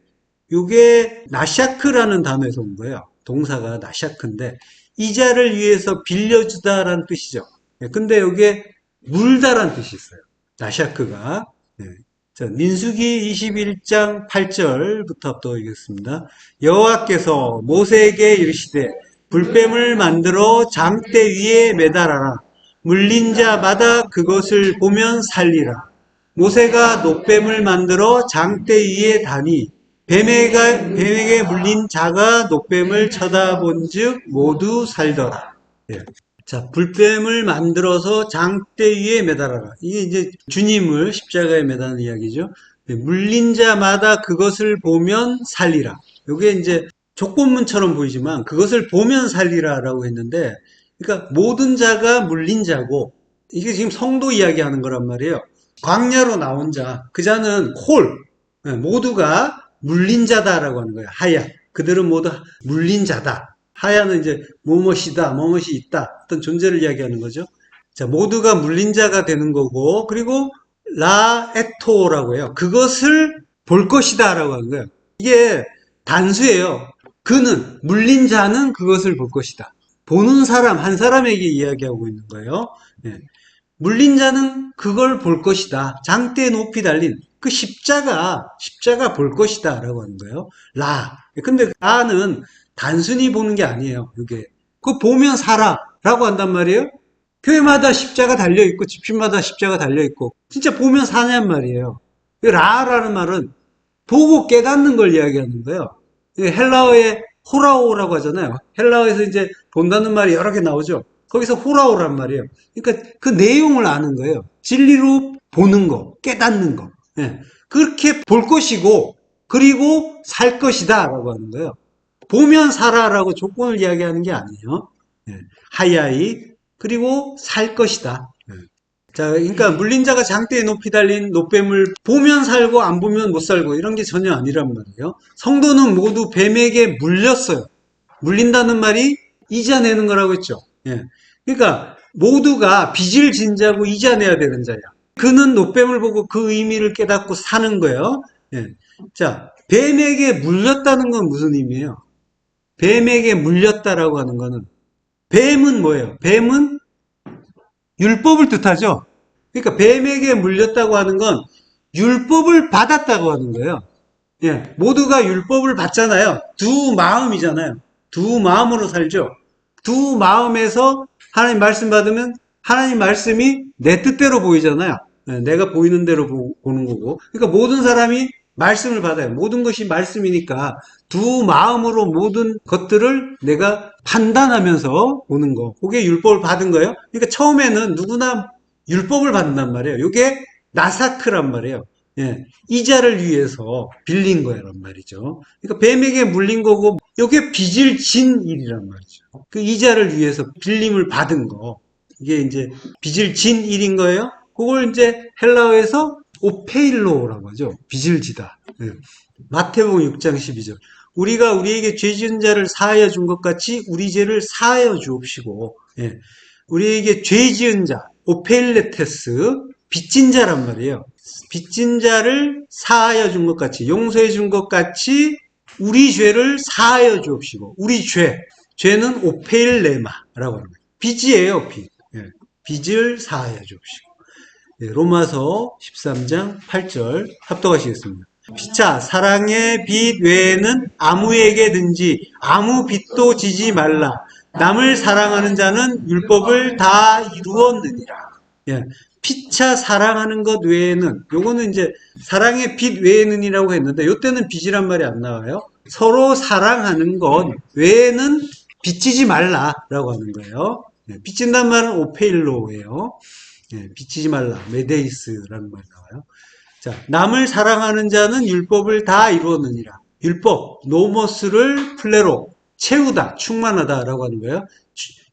이게 나샤크라는 단어에서 온 거예요. 동사가 나샤크인데 이자를 위해서 빌려주다라는 뜻이죠. 근데 여기에 물다라는 뜻이 있어요. 나샤크가. 네. 자, 민수기 21장 8절부터 또 읽겠습니다. 여호와께서 모세에게 이르시되 불뱀을 만들어 장대 위에 매달아라. 물린 자마다 그것을 보면 살리라. 모세가 놋뱀을 만들어 장대 위에 다니 뱀에게 물린 자가 노뱀을 쳐다본 즉 모두 살더라. 예. 자, 불뱀을 만들어서 장대 위에 매달아라. 이게 이제 주님을 십자가에 매다는 이야기죠. 예, 물린 자마다 그것을 보면 살리라. 이게 이제 족본문처럼 보이지만 그것을 보면 살리라라고 했는데, 그러니까 모든 자가 물린 자고, 이게 지금 성도 이야기하는 거란 말이에요. 광야로 나온 자, 그 자는 예, 모두가 물린 자다라고 하는 거예요. 하야. 그들은 모두 물린 자다. 하야는 이제 무엇이다, 무엇이 있다, 어떤 존재를 이야기하는 거죠. 자, 모두가 물린 자가 되는 거고, 그리고 라에토라고 해요. 그것을 볼 것이다라고 하는 거예요. 이게 단수예요. 그는, 물린 자는 그것을 볼 것이다. 보는 사람, 한 사람에게 이야기하고 있는 거예요. 예. 물린 자는 그걸 볼 것이다. 장대에 높이 달린 그 십자가 볼 것이다 라고 하는 거예요. 근데 라는 단순히 보는 게 아니에요. 이게 그거 보면 살아 라고 한단 말이에요. 교회마다 십자가 달려있고 집집마다 십자가 달려있고 진짜 보면 사냔 말이에요. 라라는 말은 보고 깨닫는 걸 이야기하는 거예요. 헬라어에 호라오라고 하잖아요. 헬라어에서 이제 본다는 말이 여러 개 나오죠. 거기서 호라오란 말이에요. 그러니까 그 내용을 아는 거예요. 진리로 보는 거, 깨닫는 거. 예. 그렇게 볼 것이고, 그리고 살 것이다 라고 하는 거예요. 보면 살아라고 조건을 이야기하는 게 아니에요. 예. 하야이, 그리고 살 것이다. 예. 자, 그러니까 물린 자가 장대에 높이 달린 노뱀을 보면 살고 안 보면 못 살고 이런 게 전혀 아니란 말이에요. 성도는 모두 뱀에게 물렸어요. 물린다는 말이 이자내는 거라고 했죠. 예. 그러니까 모두가 빚을 진 자고 이자내야 되는 자야. 그는 노뱀을 보고 그 의미를 깨닫고 사는 거예요. 예. 자, 뱀에게 물렸다는 건 무슨 의미예요? 뱀에게 물렸다라고 하는 거는, 뱀은 뭐예요? 뱀은 율법을 뜻하죠. 그러니까 뱀에게 물렸다고 하는 건 율법을 받았다고 하는 거예요. 예. 모두가 율법을 받잖아요. 두 마음이잖아요. 두 마음으로 살죠. 두 마음에서 하나님 말씀 받으면 하나님 말씀이 내 뜻대로 보이잖아요. 내가 보이는 대로 보는 거고. 그러니까 모든 사람이 말씀을 받아요. 모든 것이 말씀이니까 두 마음으로 모든 것들을 내가 판단하면서 보는 거. 그게 율법을 받은 거예요. 그러니까 처음에는 누구나 율법을 받는단 말이에요. 이게 나사크란 말이에요. 예, 이자를 위해서 빌린 거란 말이죠. 그러니까 뱀에게 물린 거고, 이게 빚을 진 일이란 말이죠. 그 이자를 위해서 빌림을 받은 거. 이게 이제 빚을 진 일인 거예요. 그걸 이제 헬라어에서 오페일로라고 하죠. 빚을 지다. 예. 마태복음 6장 12절. 우리가 우리에게 죄 지은 자를 사하여 준 것 같이 우리 죄를 사하여 주옵시고, 예. 우리에게 죄 지은 자, 오페일레테스, 빚진 자란 말이에요. 빚진 자를 사하여 준 것 같이, 용서해 준 것 같이 우리 죄를 사하여 주옵시고, 우리 죄는 오페일레마라고 하는 거예요. 빚이에요, 빚. 예. 빚을 사하여 주옵시고. 예. 로마서 13장 8절 합독하시겠습니다. 피차 사랑의 빚 외에는 아무에게든지 아무 빚도 지지 말라. 남을 사랑하는 자는 율법을 다 이루었느니라. 예. 피차 사랑하는 것 외에는, 요거는 이제 사랑의 빚 외에는이라고 했는데 요때는 빚이란 말이 안 나와요. 서로 사랑하는 것 외에는 빚지지 말라라고 하는 거예요. 네, 빚진단 말은 오페일로예요. 네, 빚지지 말라, 메데이스라는 말이 나와요. 자, 남을 사랑하는 자는 율법을 다 이루었느니라. 율법, 노모스를 플레로, 채우다, 충만하다라고 하는 거예요.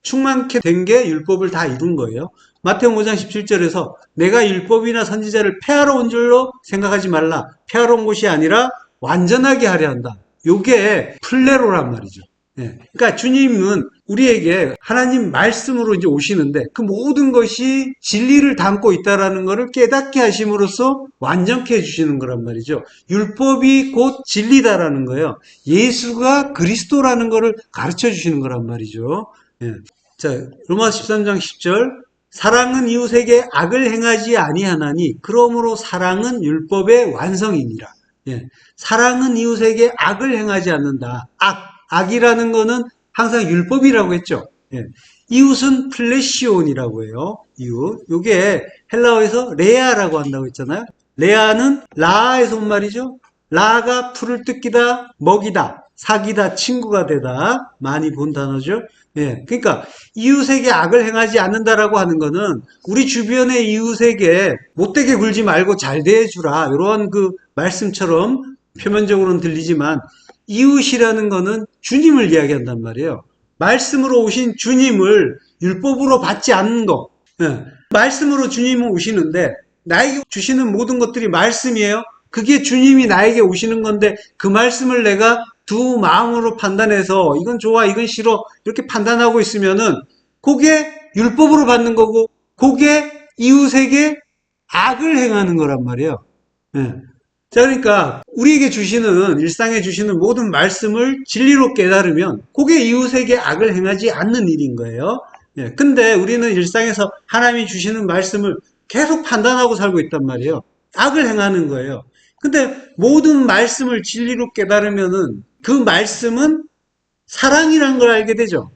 충만케 된 게 율법을 다 이룬 거예요. 마태복음 5장 17절에서 내가 율법이나 선지자를 폐하러 온 줄로 생각하지 말라. 폐하러 온 것이 아니라 완전하게 하려 한다. 요게 플레로란 말이죠. 예. 그러니까 주님은 우리에게 하나님 말씀으로 이제 오시는데 그 모든 것이 진리를 담고 있다라는 것을 깨닫게 하심으로써 완전케 해주시는 거란 말이죠. 율법이 곧 진리다라는 거예요. 예수가 그리스도라는 것을 가르쳐 주시는 거란 말이죠. 예. 자, 로마서 13장 10절. 사랑은 이웃에게 악을 행하지 아니하나니 그러므로 사랑은 율법의 완성이니라. 예. 사랑은 이웃에게 악을 행하지 않는다. 악이라는 거는 항상 율법이라고 했죠. 예. 이웃은 플래시온이라고 해요. 이웃. 요게 헬라어에서 레아라고 한다고 했잖아요. 레아는 라에서 온 말이죠. 라가 풀을 뜯기다, 먹이다, 사귀다, 친구가 되다 많이 본 단어죠. 예, 그러니까 이웃에게 악을 행하지 않는다라고 하는 거는 우리 주변의 이웃에게 못되게 굴지 말고 잘 대해주라 이런 그 말씀처럼 표면적으로는 들리지만 이웃이라는 거는 주님을 이야기한단 말이에요. 말씀으로 오신 주님을 율법으로 받지 않는 거. 예, 말씀으로 주님은 오시는데 나에게 주시는 모든 것들이 말씀이에요. 그게 주님이 나에게 오시는 건데 그 말씀을 내가 두 마음으로 판단해서 이건 좋아, 이건 싫어 이렇게 판단하고 있으면은 그게 율법으로 받는 거고 그게 이웃에게 악을 행하는 거란 말이에요. 예. 자, 그러니까 우리에게 주시는 일상에 주시는 모든 말씀을 진리로 깨달으면 그게 이웃에게 악을 행하지 않는 일인 거예요. 예. 근데 우리는 일상에서 하나님이 주시는 말씀을 계속 판단하고 살고 있단 말이에요. 악을 행하는 거예요. 근데 모든 말씀을 진리로 깨달으면은 그 말씀은 사랑이라는 걸 알게 되죠.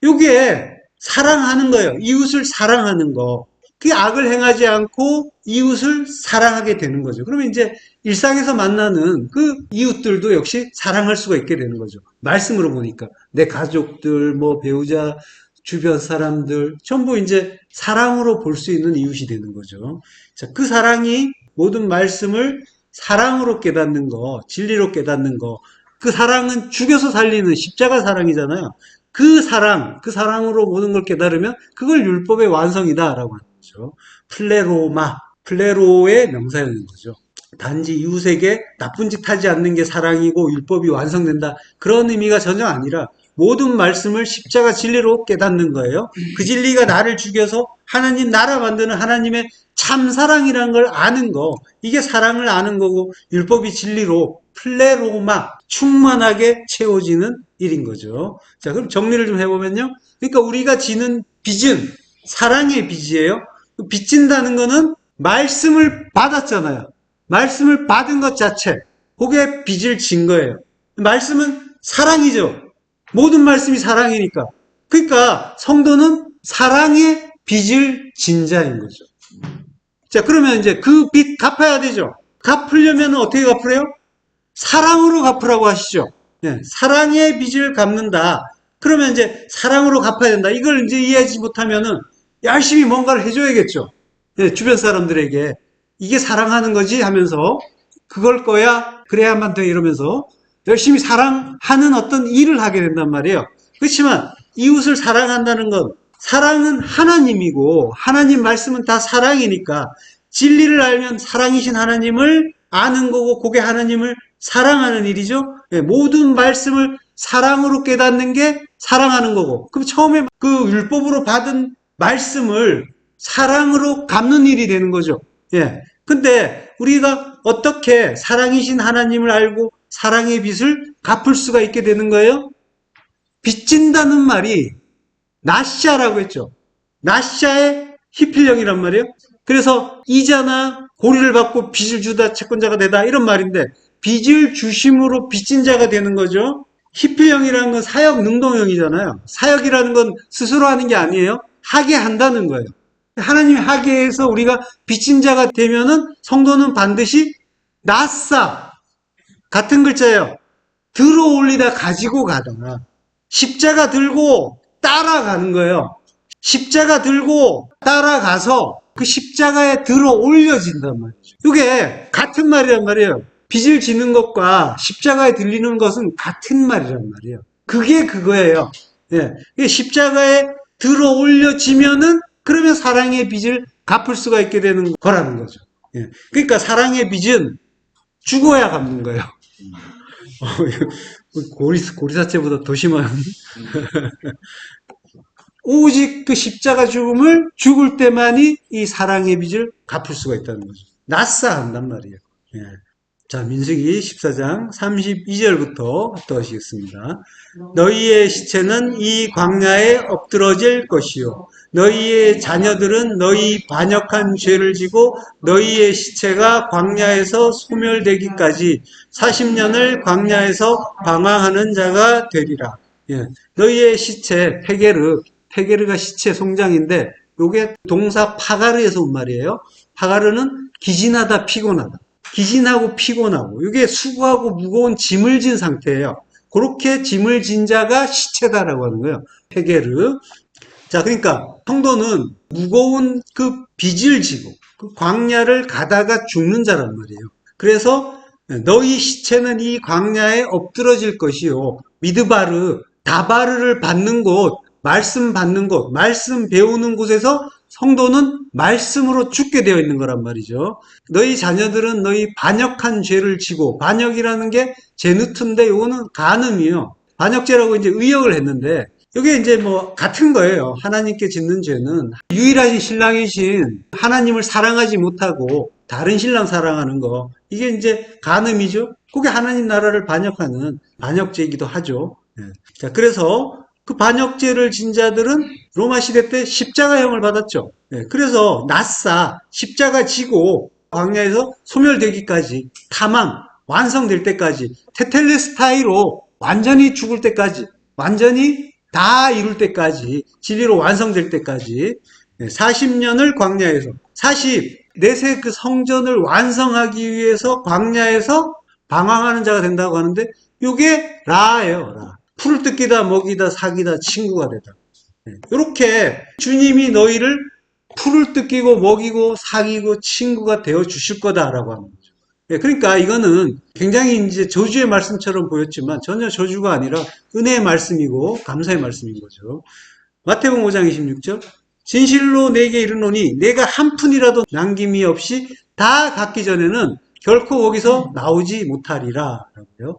이게 사랑하는 거예요. 이웃을 사랑하는 거. 그게 악을 행하지 않고 이웃을 사랑하게 되는 거죠. 그러면 이제 일상에서 만나는 그 이웃들도 역시 사랑할 수가 있게 되는 거죠. 말씀으로 보니까. 내 가족들, 뭐 배우자, 주변 사람들, 전부 이제 사랑으로 볼 수 있는 이웃이 되는 거죠. 자, 그 사랑이 모든 말씀을 사랑으로 깨닫는 거, 진리로 깨닫는 거, 그 사랑은 죽여서 살리는 십자가 사랑이잖아요. 그 사랑으로 모든 걸 깨달으면 그걸 율법의 완성이다라고 하는 거죠. 플레로마, 플레로의 명사였는 거죠. 단지 이웃에게 나쁜 짓 하지 않는 게 사랑이고 율법이 완성된다. 그런 의미가 전혀 아니라 모든 말씀을 십자가 진리로 깨닫는 거예요. 그 진리가 나를 죽여서 하나님 나라 만드는 하나님의 참 사랑이라는 걸 아는 거. 이게 사랑을 아는 거고 율법이 진리로 플레로마 충만하게 채워지는 일인 거죠. 자, 그럼 정리를 좀 해보면요. 그러니까 우리가 지는 빚은 사랑의 빚이에요. 빚진다는 거는 말씀을 받았잖아요. 말씀을 받은 것 자체, 그게 빚을 진 거예요. 말씀은 사랑이죠. 모든 말씀이 사랑이니까. 그러니까 성도는 사랑의 빚을 진 자인 거죠. 자, 그러면 이제 그 빚 갚아야 되죠. 갚으려면 어떻게 갚으래요? 사랑으로 갚으라고 하시죠. 예, 사랑의 빚을 갚는다. 그러면 이제 사랑으로 갚아야 된다. 이걸 이제 이해하지 못하면은 열심히 뭔가를 해줘야겠죠. 예, 주변 사람들에게 이게 사랑하는 거지 하면서 그걸 거야 그래야만 돼 이러면서 열심히 사랑하는 어떤 일을 하게 된단 말이에요. 그렇지만 이웃을 사랑한다는 건 사랑은 하나님이고 하나님 말씀은 다 사랑이니까 진리를 알면 사랑이신 하나님을 아는 거고 그게 하나님을 사랑하는 일이죠. 네, 모든 말씀을 사랑으로 깨닫는 게 사랑하는 거고 그럼 처음에 그 율법으로 받은 말씀을 사랑으로 갚는 일이 되는 거죠. 예. 근데 우리가 어떻게 사랑이신 하나님을 알고 사랑의 빚을 갚을 수가 있게 되는 거예요? 빚진다는 말이 나샤라고 했죠. 나샤의 히필령이란 말이에요. 그래서 이자나 고리를 받고 빚을 주다 채권자가 되다 이런 말인데 빚을 주심으로 빚진 자가 되는 거죠. 히필령이라는 건 사역 능동형이잖아요. 사역이라는 건 스스로 하는 게 아니에요. 하게 한다는 거예요. 하나님이 하게 해서 우리가 빚진 자가 되면은 성도는 반드시 나싸 같은 글자예요. 들어 올리다 가지고 가다가 십자가 들고 따라가는 거예요. 십자가 들고 따라가서 그 십자가에 들어 올려진단 말이죠. 이게 같은 말이란 말이에요. 빚을 지는 것과 십자가에 들리는 것은 같은 말이란 말이에요. 그게 그거예요. 예. 십자가에 들어 올려지면은 그러면 사랑의 빚을 갚을 수가 있게 되는 거라는 거죠. 예. 그러니까 사랑의 빚은 죽어야 갚는 거예요. 고리사체보다 더 심한. 오직 그 십자가 죽음을 죽을 때만이 이 사랑의 빚을 갚을 수가 있다는 거죠. 낫사한단 말이에요. 예. 자, 민수기 14장 32절부터 떠시겠습니다. 너희의 시체는 이 광야에 엎드러질 것이요. 너희의 자녀들은 너희 반역한 죄를 지고 너희의 시체가 광야에서 소멸되기까지 40년을 광야에서 방황하는 자가 되리라. 예. 너희의 시체, 페게르가 시체 송장인데 요게 동사 파가르에서 온 말이에요. 파가르는 기진하다, 피곤하다. 기진하고 피곤하고 이게 수고하고 무거운 짐을 진 상태예요. 그렇게 짐을 진 자가 시체다라고 하는 거예요. 헤게르. 자, 그러니까 성도는 무거운 그 빚을 지고 그 광야를 가다가 죽는 자란 말이에요. 그래서 너희 시체는 이 광야에 엎드러질 것이요. 미드바르, 다바르를 받는 곳, 말씀 받는 곳, 말씀 배우는 곳에서 성도는 말씀으로 죽게 되어 있는 거란 말이죠. 너희 자녀들은 너희 반역한 죄를 지고, 반역이라는 게 제누트인데 이거는 간음이에요. 반역죄라고 이제 의역을 했는데 이게 이제 뭐 같은 거예요. 하나님께 짓는 죄는 유일하신 신랑이신 하나님을 사랑하지 못하고 다른 신랑 사랑하는 거. 이게 이제 간음이죠. 그게 하나님 나라를 반역하는 반역죄이기도 하죠. 예. 자, 그래서 그 반역죄를 진 자들은 로마 시대 때 십자가형을 받았죠. 예. 그래서 낫사 십자가 지고 광야에서 소멸되기까지 타망 완성될 때까지 테텔레스타이로 완전히 죽을 때까지 완전히 다 이룰 때까지 진리로 완성될 때까지 40년을 광야에서 44세 그 성전을 완성하기 위해서 광야에서 방황하는 자가 된다고 하는데 이게 라예요. 라. 풀을 뜯기다 먹이다 사기다 친구가 되다. 이렇게 주님이 너희를 풀을 뜯기고 먹이고 사귀고 친구가 되어 주실 거다라고 하는 거죠. 그러니까 이거는 굉장히 이제 저주의 말씀처럼 보였지만 전혀 저주가 아니라 은혜의 말씀이고 감사의 말씀인 거죠. 마태복음 5장 26절 진실로 내게 이르노니 내가 한 푼이라도 남김이 없이 다 갚기 전에는 결코 거기서 나오지 못하리라 라고요.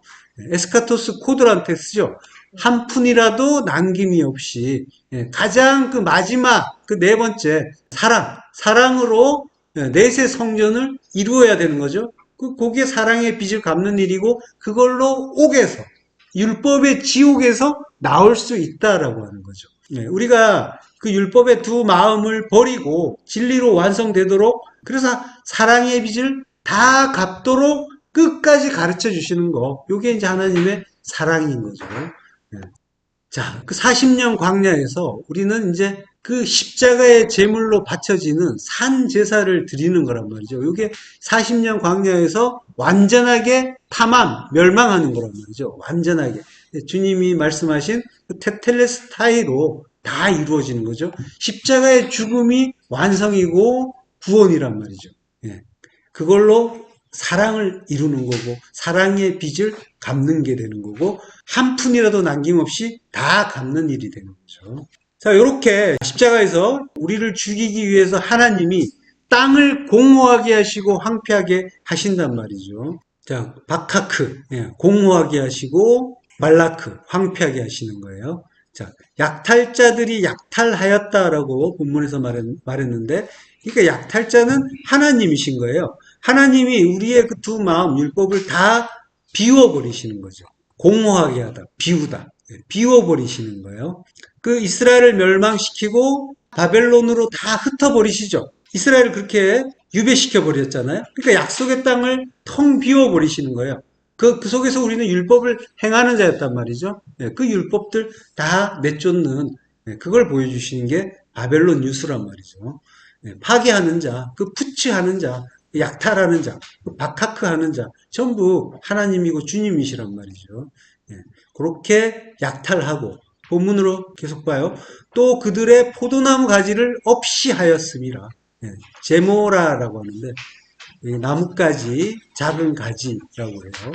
에스카토스 코드란테 쓰죠. 한 푼이라도 남김이 없이 가장 그 마지막 그 네 번째 사랑으로 내세 성전을 이루어야 되는 거죠. 그게 사랑의 빚을 갚는 일이고 그걸로 옥에서 율법의 지옥에서 나올 수 있다라고 하는 거죠. 우리가 그 율법의 두 마음을 버리고 진리로 완성되도록 그래서 사랑의 빚을 다 갚도록 끝까지 가르쳐 주시는 거. 이게 이제 하나님의 사랑인 거죠. 자, 그 40년 광야에서 우리는 이제 그 십자가의 제물로 바쳐지는 산 제사를 드리는 거란 말이죠. 이게 40년 광야에서 완전하게 멸망하는 거란 말이죠. 완전하게. 주님이 말씀하신 그 테텔레스타이로 다 이루어지는 거죠. 십자가의 죽음이 완성이고 구원이란 말이죠. 그걸로 사랑을 이루는 거고 사랑의 빚을 갚는 게 되는 거고 한 푼이라도 남김없이 다 갚는 일이 되는 거죠. 자, 이렇게 십자가에서 우리를 죽이기 위해서 하나님이 땅을 공허하게 하시고 황폐하게 하신단 말이죠. 자, 바카크 공허하게 하시고 말라크 황폐하게 하시는 거예요. 자, 약탈자들이 약탈하였다라고 본문에서 말했는데 그러니까 약탈자는 하나님이신 거예요. 하나님이 우리의 그 두 마음, 율법을 다 비워버리시는 거죠. 공허하게 하다, 비우다, 비워버리시는 거예요. 그 이스라엘을 멸망시키고 바벨론으로 다 흩어버리시죠. 이스라엘을 그렇게 유배시켜버렸잖아요. 그러니까 약속의 땅을 텅 비워버리시는 거예요. 그 속에서 우리는 율법을 행하는 자였단 말이죠. 그 율법들 다 내쫓는 그걸 보여주시는 게 바벨론 유수란 말이죠. 파괴하는 자, 그 푸치하는 자, 약탈하는 자, 박하크하는 자 전부 하나님이고 주님이시란 말이죠. 그렇게 약탈하고 본문으로 계속 봐요. 또 그들의 포도나무 가지를 없이 하였음이라. 제모라라고 하는데 나뭇가지 작은 가지라고 해요.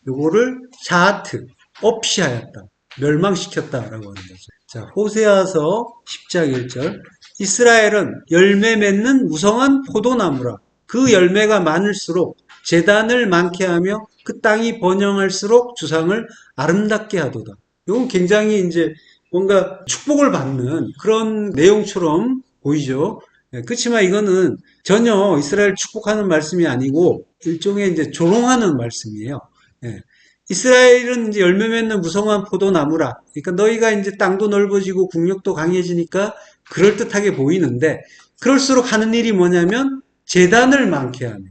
요거를 샤하트 없이 하였다. 멸망시켰다라고 하는 거죠. 자, 호세아서 10장 1절 이스라엘은 열매 맺는 무성한 포도나무라. 그 열매가 많을수록 재단을 많게 하며 그 땅이 번영할수록 주상을 아름답게 하도다. 이건 굉장히 이제 뭔가 축복을 받는 그런 내용처럼 보이죠. 그렇지만 이거는 전혀 이스라엘 축복하는 말씀이 아니고 일종의 이제 조롱하는 말씀이에요. 이스라엘은 이제 열매 맺는 무성한 포도나무라. 그러니까 너희가 이제 땅도 넓어지고 국력도 강해지니까 그럴듯하게 보이는데 그럴수록 하는 일이 뭐냐면 제단을 많게 하며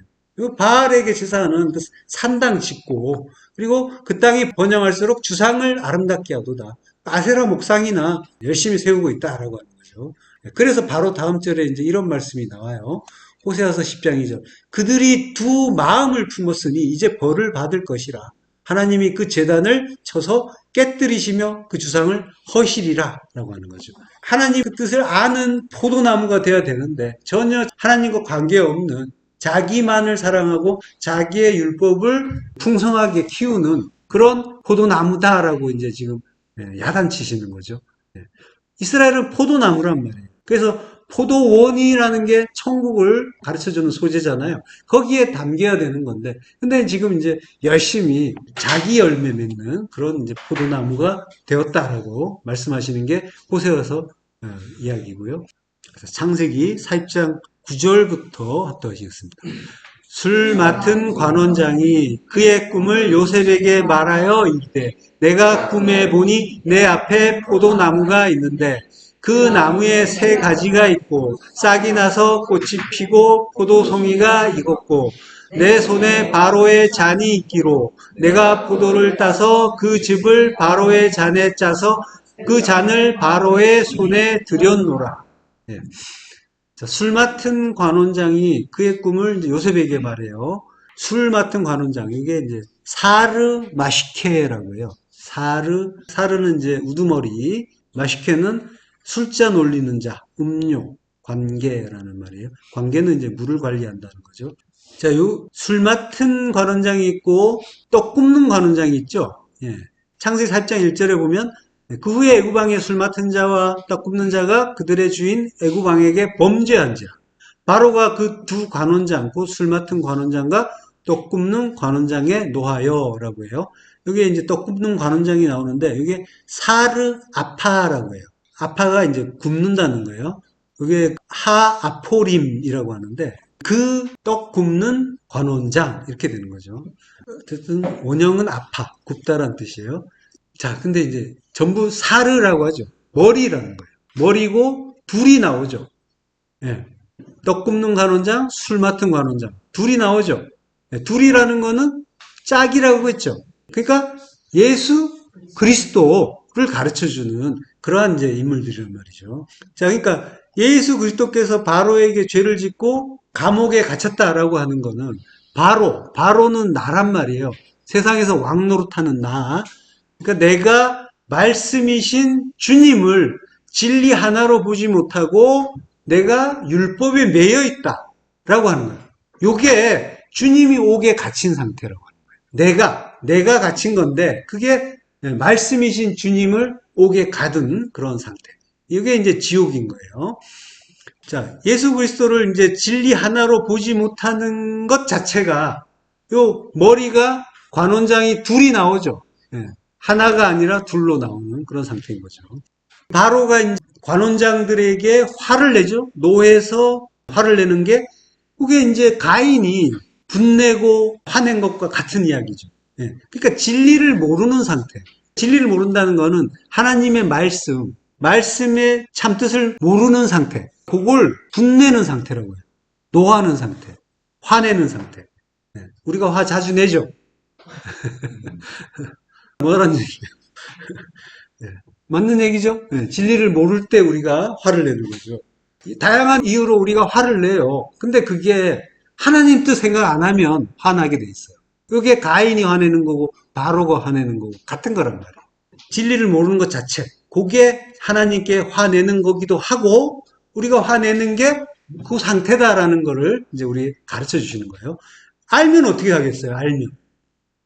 바알에게 제사하는 그 산당 짓고 그리고 그 땅이 번영할수록 주상을 아름답게 하도다. 아세라 목상이나 열심히 세우고 있다라고 하는 거죠. 그래서 바로 다음 절에 이제 이런 말씀이 나와요. 호세아서 10장 2절. 그들이 두 마음을 품었으니 이제 벌을 받을 것이라. 하나님이 그 제단을 쳐서 깨뜨리시며 그 주상을 허시리라 라고 하는 거죠. 하나님 그 뜻을 아는 포도나무가 되어야 되는데 전혀 하나님과 관계없는 자기만을 사랑하고 자기의 율법을 풍성하게 키우는 그런 포도나무다라고 이제 지금 야단치시는 거죠. 이스라엘은 포도나무란 말이에요. 그래서 포도원이라는 게 천국을 가르쳐주는 소재잖아요. 거기에 담겨야 되는 건데, 근데 지금 이제 열심히 자기 열매 맺는 그런 이제 포도나무가 되었다라고 말씀하시는 게 호세아서 이야기고요. 그래서 창세기 4장 9절부터 합독하시겠습니다. 술 맡은 관원장이 그의 꿈을 요셉에게 말하여 이르되 내가 꿈에 보니 내 앞에 포도나무가 있는데 그 나무에 세 가지가 있고 싹이 나서 꽃이 피고 포도송이가 익었고 내 손에 바로의 잔이 있기로 내가 포도를 따서 그 즙을 바로의 잔에 짜서 그 잔을 바로의 손에 들였노라. 예. 자, 술 맡은 관원장이 그의 꿈을 요셉에게 말해요. 술 맡은 관원장, 이게 이제 사르 마시케라고요. 사르는 이제 우두머리, 마시케는 술잔 올리는 자, 음료, 관계라는 말이에요. 관계는 이제 물을 관리한다는 거죠. 자, 요 술 맡은 관원장이 있고 떡 굽는 관원장이 있죠. 예. 창세기 4장 1절에 보면 그 후에 애굽왕의 술 맡은 자와 떡 굽는 자가 그들의 주인 애굽왕에게 범죄한 자. 바로가 그 두 관원장, 그 술 맡은 관원장과 떡 굽는 관원장에 노하여라고 해요. 여기에 이제 떡 굽는 관원장이 나오는데 이게 사르 아파라고 해요. 아파가 이제 굽는다는 거예요. 이게 하아포림이라고 하는데 그 떡 굽는 관원장 이렇게 되는 거죠. 어쨌든 원형은 아파, 굽다란 뜻이에요. 자, 근데 이제 전부 사르라고 하죠. 머리라는 거예요. 머리고 둘이 나오죠. 예. 떡 굽는 관원장, 술 맡은 관원장. 둘이 나오죠. 예. 둘이라는 거는 짝이라고 했죠. 그러니까 예수 그리스도를 가르쳐주는 그러한 이제 인물들이란 말이죠. 자, 그러니까 예수 그리스도께서 바로에게 죄를 짓고 감옥에 갇혔다라고 하는 거는 바로는 나란 말이에요. 세상에서 왕 노릇하는 나. 그러니까 내가 말씀이신 주님을 진리 하나로 보지 못하고 내가 율법에 매여 있다라고 하는 거예요. 요게 주님이 옥에 갇힌 상태라고 하는 거예요. 내가 갇힌 건데 그게 말씀이신 주님을 옥에 가둔 그런 상태. 이게 이제 지옥인 거예요. 자, 예수 그리스도를 이제 진리 하나로 보지 못하는 것 자체가 요 머리가 관원장이 둘이 나오죠. 하나가 아니라 둘로 나오는 그런 상태인 거죠. 바로가 이제 관원장들에게 화를 내죠. 노해서 화를 내는 게 그게 이제 가인이 분내고 화낸 것과 같은 이야기죠. 그러니까 진리를 모르는 상태. 진리를 모른다는 거는 하나님의 말씀의 참뜻을 모르는 상태. 그걸 분내는 상태라고 해요. 노하는 상태. 화내는 상태. 우리가 화 자주 내죠. 뭐라는 얘기예요? 맞는 얘기죠? 진리를 모를 때 우리가 화를 내는 거죠. 다양한 이유로 우리가 화를 내요. 근데 그게 하나님 뜻 생각 안 하면 화나게 돼 있어요. 그게 가인이 화내는 거고 바로가 화내는 거고 같은 거란 말이에요. 진리를 모르는 것 자체. 그게 하나님께 화내는 거기도 하고 우리가 화내는 게 그 상태다라는 거를 이제 우리 가르쳐 주시는 거예요. 알면 어떻게 하겠어요?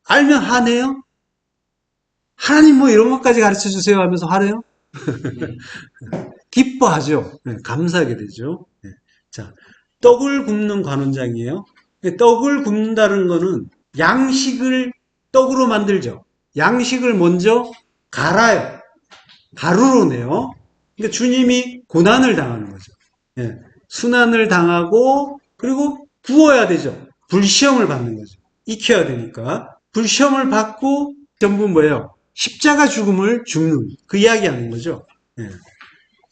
알면 화내요? 하나님 뭐 이런 것까지 가르쳐 주세요 하면서 화내요? 기뻐하죠. 감사하게 되죠. 자, 떡을 굽는 관원장이에요. 떡을 굽는다는 거는 양식을 떡으로 만들죠. 양식을 먼저 갈아요. 가루로 내요. 그러니까 주님이 고난을 당하는 거죠. 순환을 당하고 그리고 구워야 되죠. 불시험을 받는 거죠. 익혀야 되니까. 불시험을 받고 전부 뭐예요? 십자가 죽음을 죽는 그 이야기하는 거죠.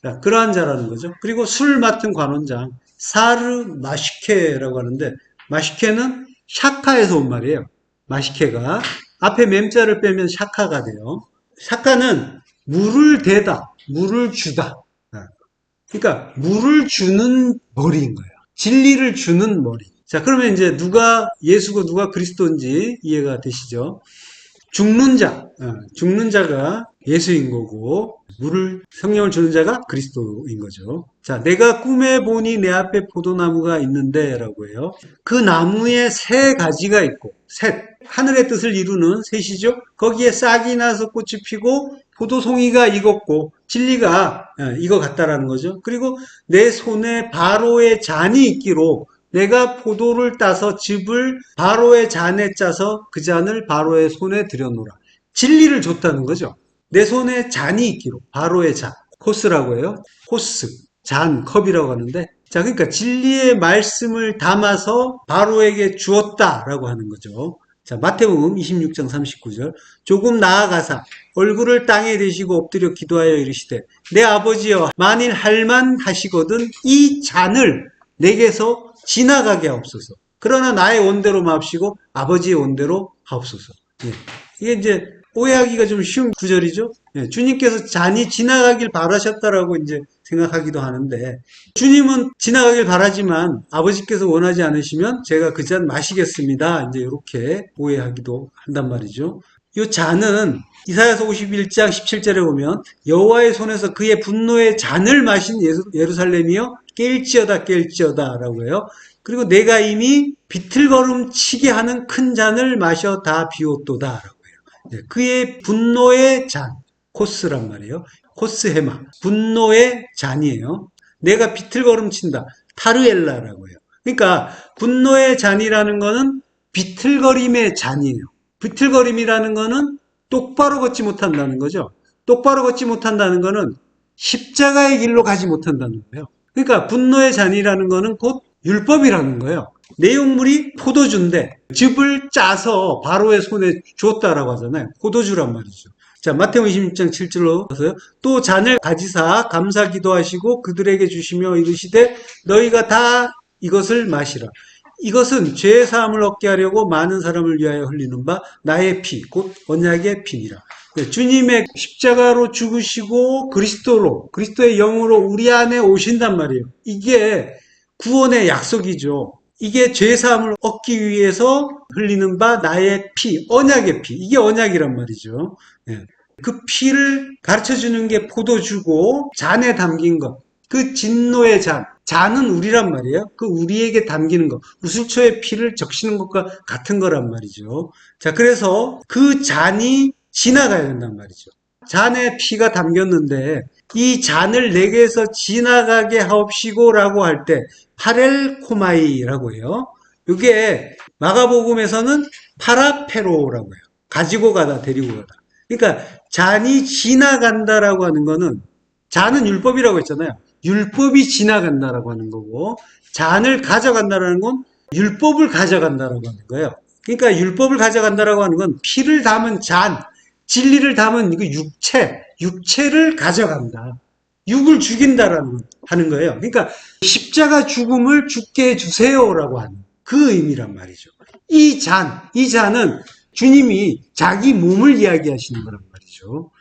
자, 그러한 자라는 거죠. 그리고 술 맡은 관원장 사르 마시케라고 하는데 마시케는 샤카에서 온 말이에요. 마시케가 앞에 맴자를 빼면 샤카가 돼요. 샤카는 물을 대다, 물을 주다. 그러니까 물을 주는 머리인 거예요. 진리를 주는 머리. 자, 그러면 이제 누가 예수고 누가 그리스도인지 이해가 되시죠? 죽는 자가 예수인 거고, 성령을 주는 자가 그리스도인 거죠. 자, 내가 꿈에 보니 내 앞에 포도나무가 있는데, 라고 해요. 그 나무에 세 가지가 있고, 하늘의 뜻을 이루는 셋이죠. 거기에 싹이 나서 꽃이 피고, 포도송이가 익었고, 진리가 익어갔다라는 거죠. 그리고 내 손에 바로의 잔이 있기로, 내가 포도를 따서 즙을 바로의 잔에 짜서 그 잔을 바로의 손에 들여놓으라. 진리를 줬다는 거죠. 내 손에 잔이 있기로. 바로의 잔. 코스라고 해요. 코스. 잔, 컵이라고 하는데. 자, 그러니까 진리의 말씀을 담아서 바로에게 주었다라고 하는 거죠. 자, 마태복음 26장 39절. 조금 나아가사 얼굴을 땅에 대시고 엎드려 기도하여 이르시되 내 아버지여 만일 할만 하시거든 이 잔을 내게서 지나가게 하옵소서. 그러나 나의 원대로 마옵시고 아버지의 원대로 하옵소서. 예. 이게 이제 오해하기가 좀 쉬운 구절이죠. 예. 주님께서 잔이 지나가길 바라셨다라고 이제 생각하기도 하는데 주님은 지나가길 바라지만 아버지께서 원하지 않으시면 제가 그 잔 마시겠습니다. 이제 이렇게 오해하기도 한단 말이죠. 이 잔은 이사야서 51장 17절에 보면 여호와의 손에서 그의 분노의 잔을 마신 예루살렘이여 깰지어다 라고 해요. 그리고 내가 이미 비틀거름 치게 하는 큰 잔을 마셔 다 비웠도다 라고 해요. 네, 그의 분노의 잔, 코스란 말이에요. 코스헤마, 분노의 잔이에요. 내가 비틀거름 친다, 타르엘라라고 해요. 그러니까 분노의 잔이라는 거는 비틀거림의 잔이에요. 비틀거림이라는 거는 똑바로 걷지 못한다는 거죠. 똑바로 걷지 못한다는 거는 십자가의 길로 가지 못한다는 거예요. 그러니까 분노의 잔이라는 거는 곧 율법이라는 거예요. 내용물이 포도주인데 즙을 짜서 바로의 손에 주었다라고 하잖아요. 포도주란 말이죠. 자, 마태복음 26장 7절로 보세요. 또 잔을 가지사 감사 기도하시고 그들에게 주시며 이르시되 너희가 다 이것을 마시라. 이것은 죄 사함을 얻게 하려고 많은 사람을 위하여 흘리는 바 나의 피, 곧 언약의 피니라. 주님의 십자가로 죽으시고 그리스도의 영으로 우리 안에 오신단 말이에요. 이게 구원의 약속이죠. 이게 죄 사함을 얻기 위해서 흘리는 바 나의 피, 언약의 피. 이게 언약이란 말이죠. 그 피를 가르쳐주는 게 포도주고 잔에 담긴 것. 그 진노의 잔. 잔은 우리란 말이에요. 그 우리에게 담기는 것. 우슬초의 피를 적시는 것과 같은 거란 말이죠. 자, 그래서 그 잔이 지나가야 된단 말이죠. 잔에 피가 담겼는데 이 잔을 내게서 지나가게 하옵시고라고 할 때 파렐코마이라고 해요. 이게 마가복음에서는 파라페로라고 해요. 가지고 가다, 데리고 가다. 그러니까 잔이 지나간다라고 하는 거는 잔은 율법이라고 했잖아요. 율법이 지나간다라고 하는 거고 잔을 가져간다라는 건 율법을 가져간다라고 하는 거예요. 그러니까 율법을 가져간다라고 하는 건 피를 담은 잔, 진리를 담은 그 육체를 가져간다. 육을 죽인다라는 하는 거예요. 그러니까 십자가 죽음을 죽게 해주세요라고 하는 그 의미란 말이죠. 이 잔은 주님이 자기 몸을 이야기하시는 거란 말이죠.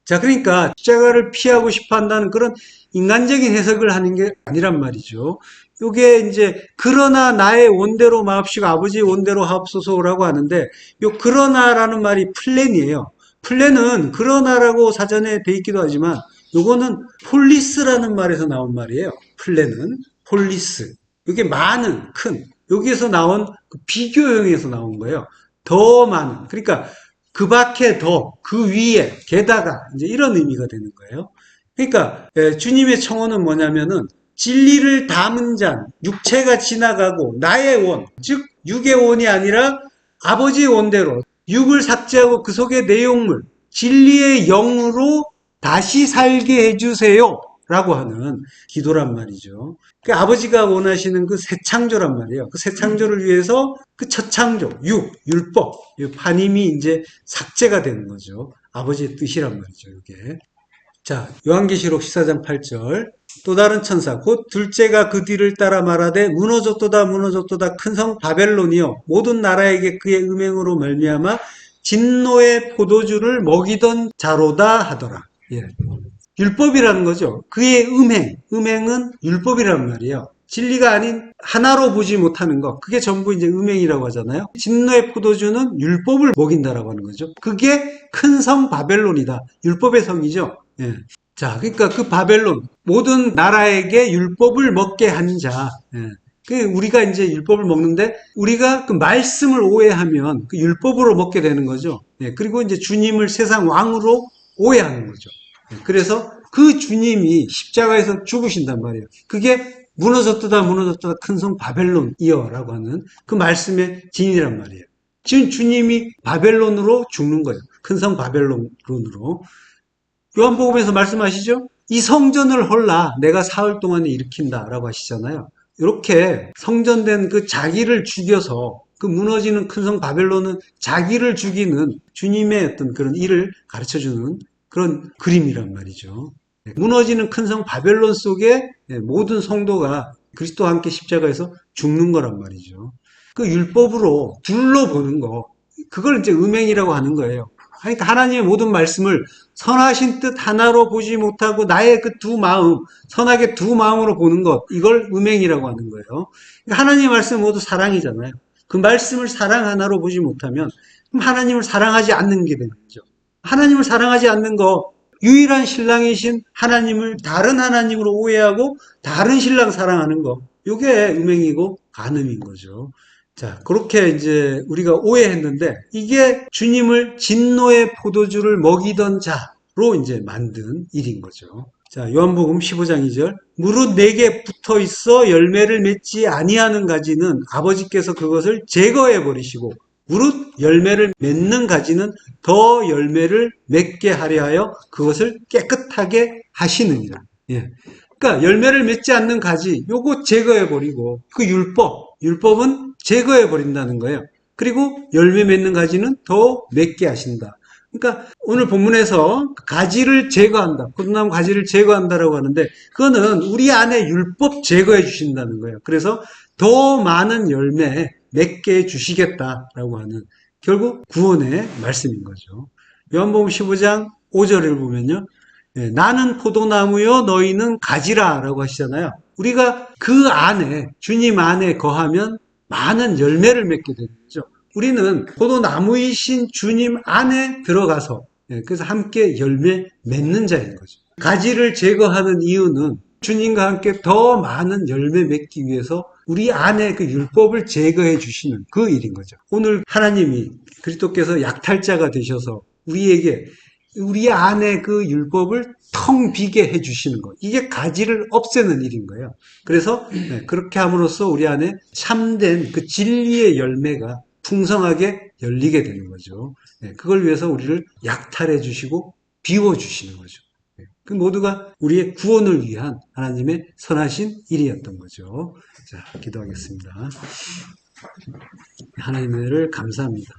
자, 그러니까 십자가를 피하고 싶어 한다는 그런 인간적인 해석을 하는 게 아니란 말이죠. 요게 이제 그러나 나의 원대로 마옵시고 아버지의 원대로 하옵소서라고 하는데 요 그러나라는 말이 플랜이에요. 플랜은 그러나라고 사전에 돼 있기도 하지만 요거는 폴리스라는 말에서 나온 말이에요. 플랜은 폴리스. 이게 많은, 큰. 여기에서 나온 그 비교형에서 나온 거예요. 더 많은. 그러니까 그 밖에 더, 그 위에, 게다가 이제 이런 의미가 되는 거예요. 그러니까 주님의 청혼은 뭐냐면은 진리를 담은 잔, 육체가 지나가고 나의 원, 즉 육의 원이 아니라 아버지의 원대로 육을 삭제하고 그 속의 내용물, 진리의 영으로 다시 살게 해주세요 라고 하는 기도란 말이죠. 그 아버지가 원하시는 그 새 창조란 말이에요. 그 새 창조를 위해서 그 첫 창조, 율법, 판임이 이제 삭제가 되는 거죠. 아버지의 뜻이란 말이죠, 이게. 자, 요한계시록 14장 8절. 또 다른 천사 곧 둘째가 그 뒤를 따라 말하되 무너졌도다 무너졌도다 큰 성 바벨론이여 모든 나라에게 그의 음행으로 말미암아 진노의 포도주를 먹이던 자로다 하더라. 예. 율법이라는 거죠. 그의 음행은 율법이란 말이에요. 진리가 아닌 하나로 보지 못하는 것, 그게 전부 이제 음행이라고 하잖아요. 진노의 포도주는 율법을 먹인다라고 하는 거죠. 그게 큰 성 바벨론이다. 율법의 성이죠. 예. 자, 그러니까 그 바벨론, 모든 나라에게 율법을 먹게 한 자. 예. 우리가 이제 율법을 먹는데 우리가 그 말씀을 오해하면 그 율법으로 먹게 되는 거죠. 예. 그리고 이제 주님을 세상 왕으로 오해하는 거죠. 예. 그래서 그 주님이 십자가에서 죽으신단 말이에요. 그게 무너졌다 큰 성 바벨론이여라고 하는 그 말씀의 진이란 말이에요. 지금 주님이 바벨론으로 죽는 거예요. 큰 성 바벨론으로. 요한복음에서 말씀하시죠? 이 성전을 홀라 내가 사흘 동안에 일으킨다라고 하시잖아요. 이렇게 성전된 그 자기를 죽여서 그 무너지는 큰 성 바벨론은 자기를 죽이는 주님의 어떤 그런 일을 가르쳐주는 그런 그림이란 말이죠. 무너지는 큰 성 바벨론 속에 모든 성도가 그리스도와 함께 십자가에서 죽는 거란 말이죠. 그 율법으로 둘러보는 거, 그걸 이제 음행이라고 하는 거예요. 그러니까 하나님의 모든 말씀을 선하신 뜻 하나로 보지 못하고 나의 그 두 마음, 선하게 두 마음으로 보는 것, 이걸 음행이라고 하는 거예요. 그러니까 하나님의 말씀은 모두 사랑이잖아요. 그 말씀을 사랑 하나로 보지 못하면 그럼 하나님을 사랑하지 않는 게 되는 거죠. 하나님을 사랑하지 않는 거, 유일한 신랑이신 하나님을 다른 하나님으로 오해하고 다른 신랑 사랑하는 거, 이게 음행이고 간음인 거죠. 자, 그렇게 이제 우리가 오해했는데 이게 주님을 진노의 포도주를 먹이던 자로 이제 만든 일인 거죠. 자, 요한복음 15장 2절. 무릇 내게 붙어 있어 열매를 맺지 아니하는 가지는 아버지께서 그것을 제거해 버리시고 무릇 열매를 맺는 가지는 더 열매를 맺게 하려 하여 그것을 깨끗하게 하시느니라. 예. 그러니까 열매를 맺지 않는 가지 요거 제거해 버리고 그 율법은 제거해 버린다는 거예요. 그리고 열매 맺는 가지는 더 맺게 하신다. 그러니까 오늘 본문에서 가지를 제거한다. 포도나무 가지를 제거한다라고 하는데 그거는 우리 안에 율법 제거해 주신다는 거예요. 그래서 더 많은 열매 맺게 해 주시겠다라고 하는 결국 구원의 말씀인 거죠. 요한복음 15장 5절을 보면요. 나는 포도나무요 너희는 가지라 라고 하시잖아요. 우리가 그 안에 주님 안에 거하면 많은 열매를 맺게 되는 거죠. 우리는 포도나무이신 주님 안에 들어가서 그래서 함께 열매 맺는 자인 거죠. 가지를 제거하는 이유는 주님과 함께 더 많은 열매 맺기 위해서 우리 안에 그 율법을 제거해 주시는 그 일인 거죠. 오늘 하나님이 그리스도께서 약탈자가 되셔서 우리에게 우리 안에 그 율법을 텅 비게 해주시는 것. 이게 가지를 없애는 일인 거예요. 그래서 그렇게 함으로써 우리 안에 참된 그 진리의 열매가 풍성하게 열리게 되는 거죠. 그걸 위해서 우리를 약탈해 주시고 비워 주시는 거죠. 그 모두가 우리의 구원을 위한 하나님의 선하신 일이었던 거죠. 자, 기도하겠습니다. 하나님을 감사합니다.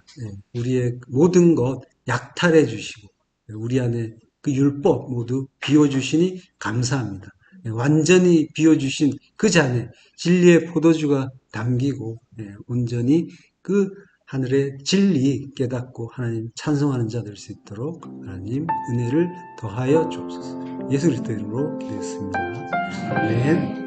우리의 모든 것 약탈해 주시고 우리 안에 그 율법 모두 비워주시니 감사합니다. 완전히 비워주신 그 잔에 진리의 포도주가 담기고 온전히 그 하늘의 진리 깨닫고 하나님 찬송하는 자 될 수 있도록 하나님 은혜를 더하여 주옵소서. 예수 그리스도 이름으로 기도했습니다. 아멘.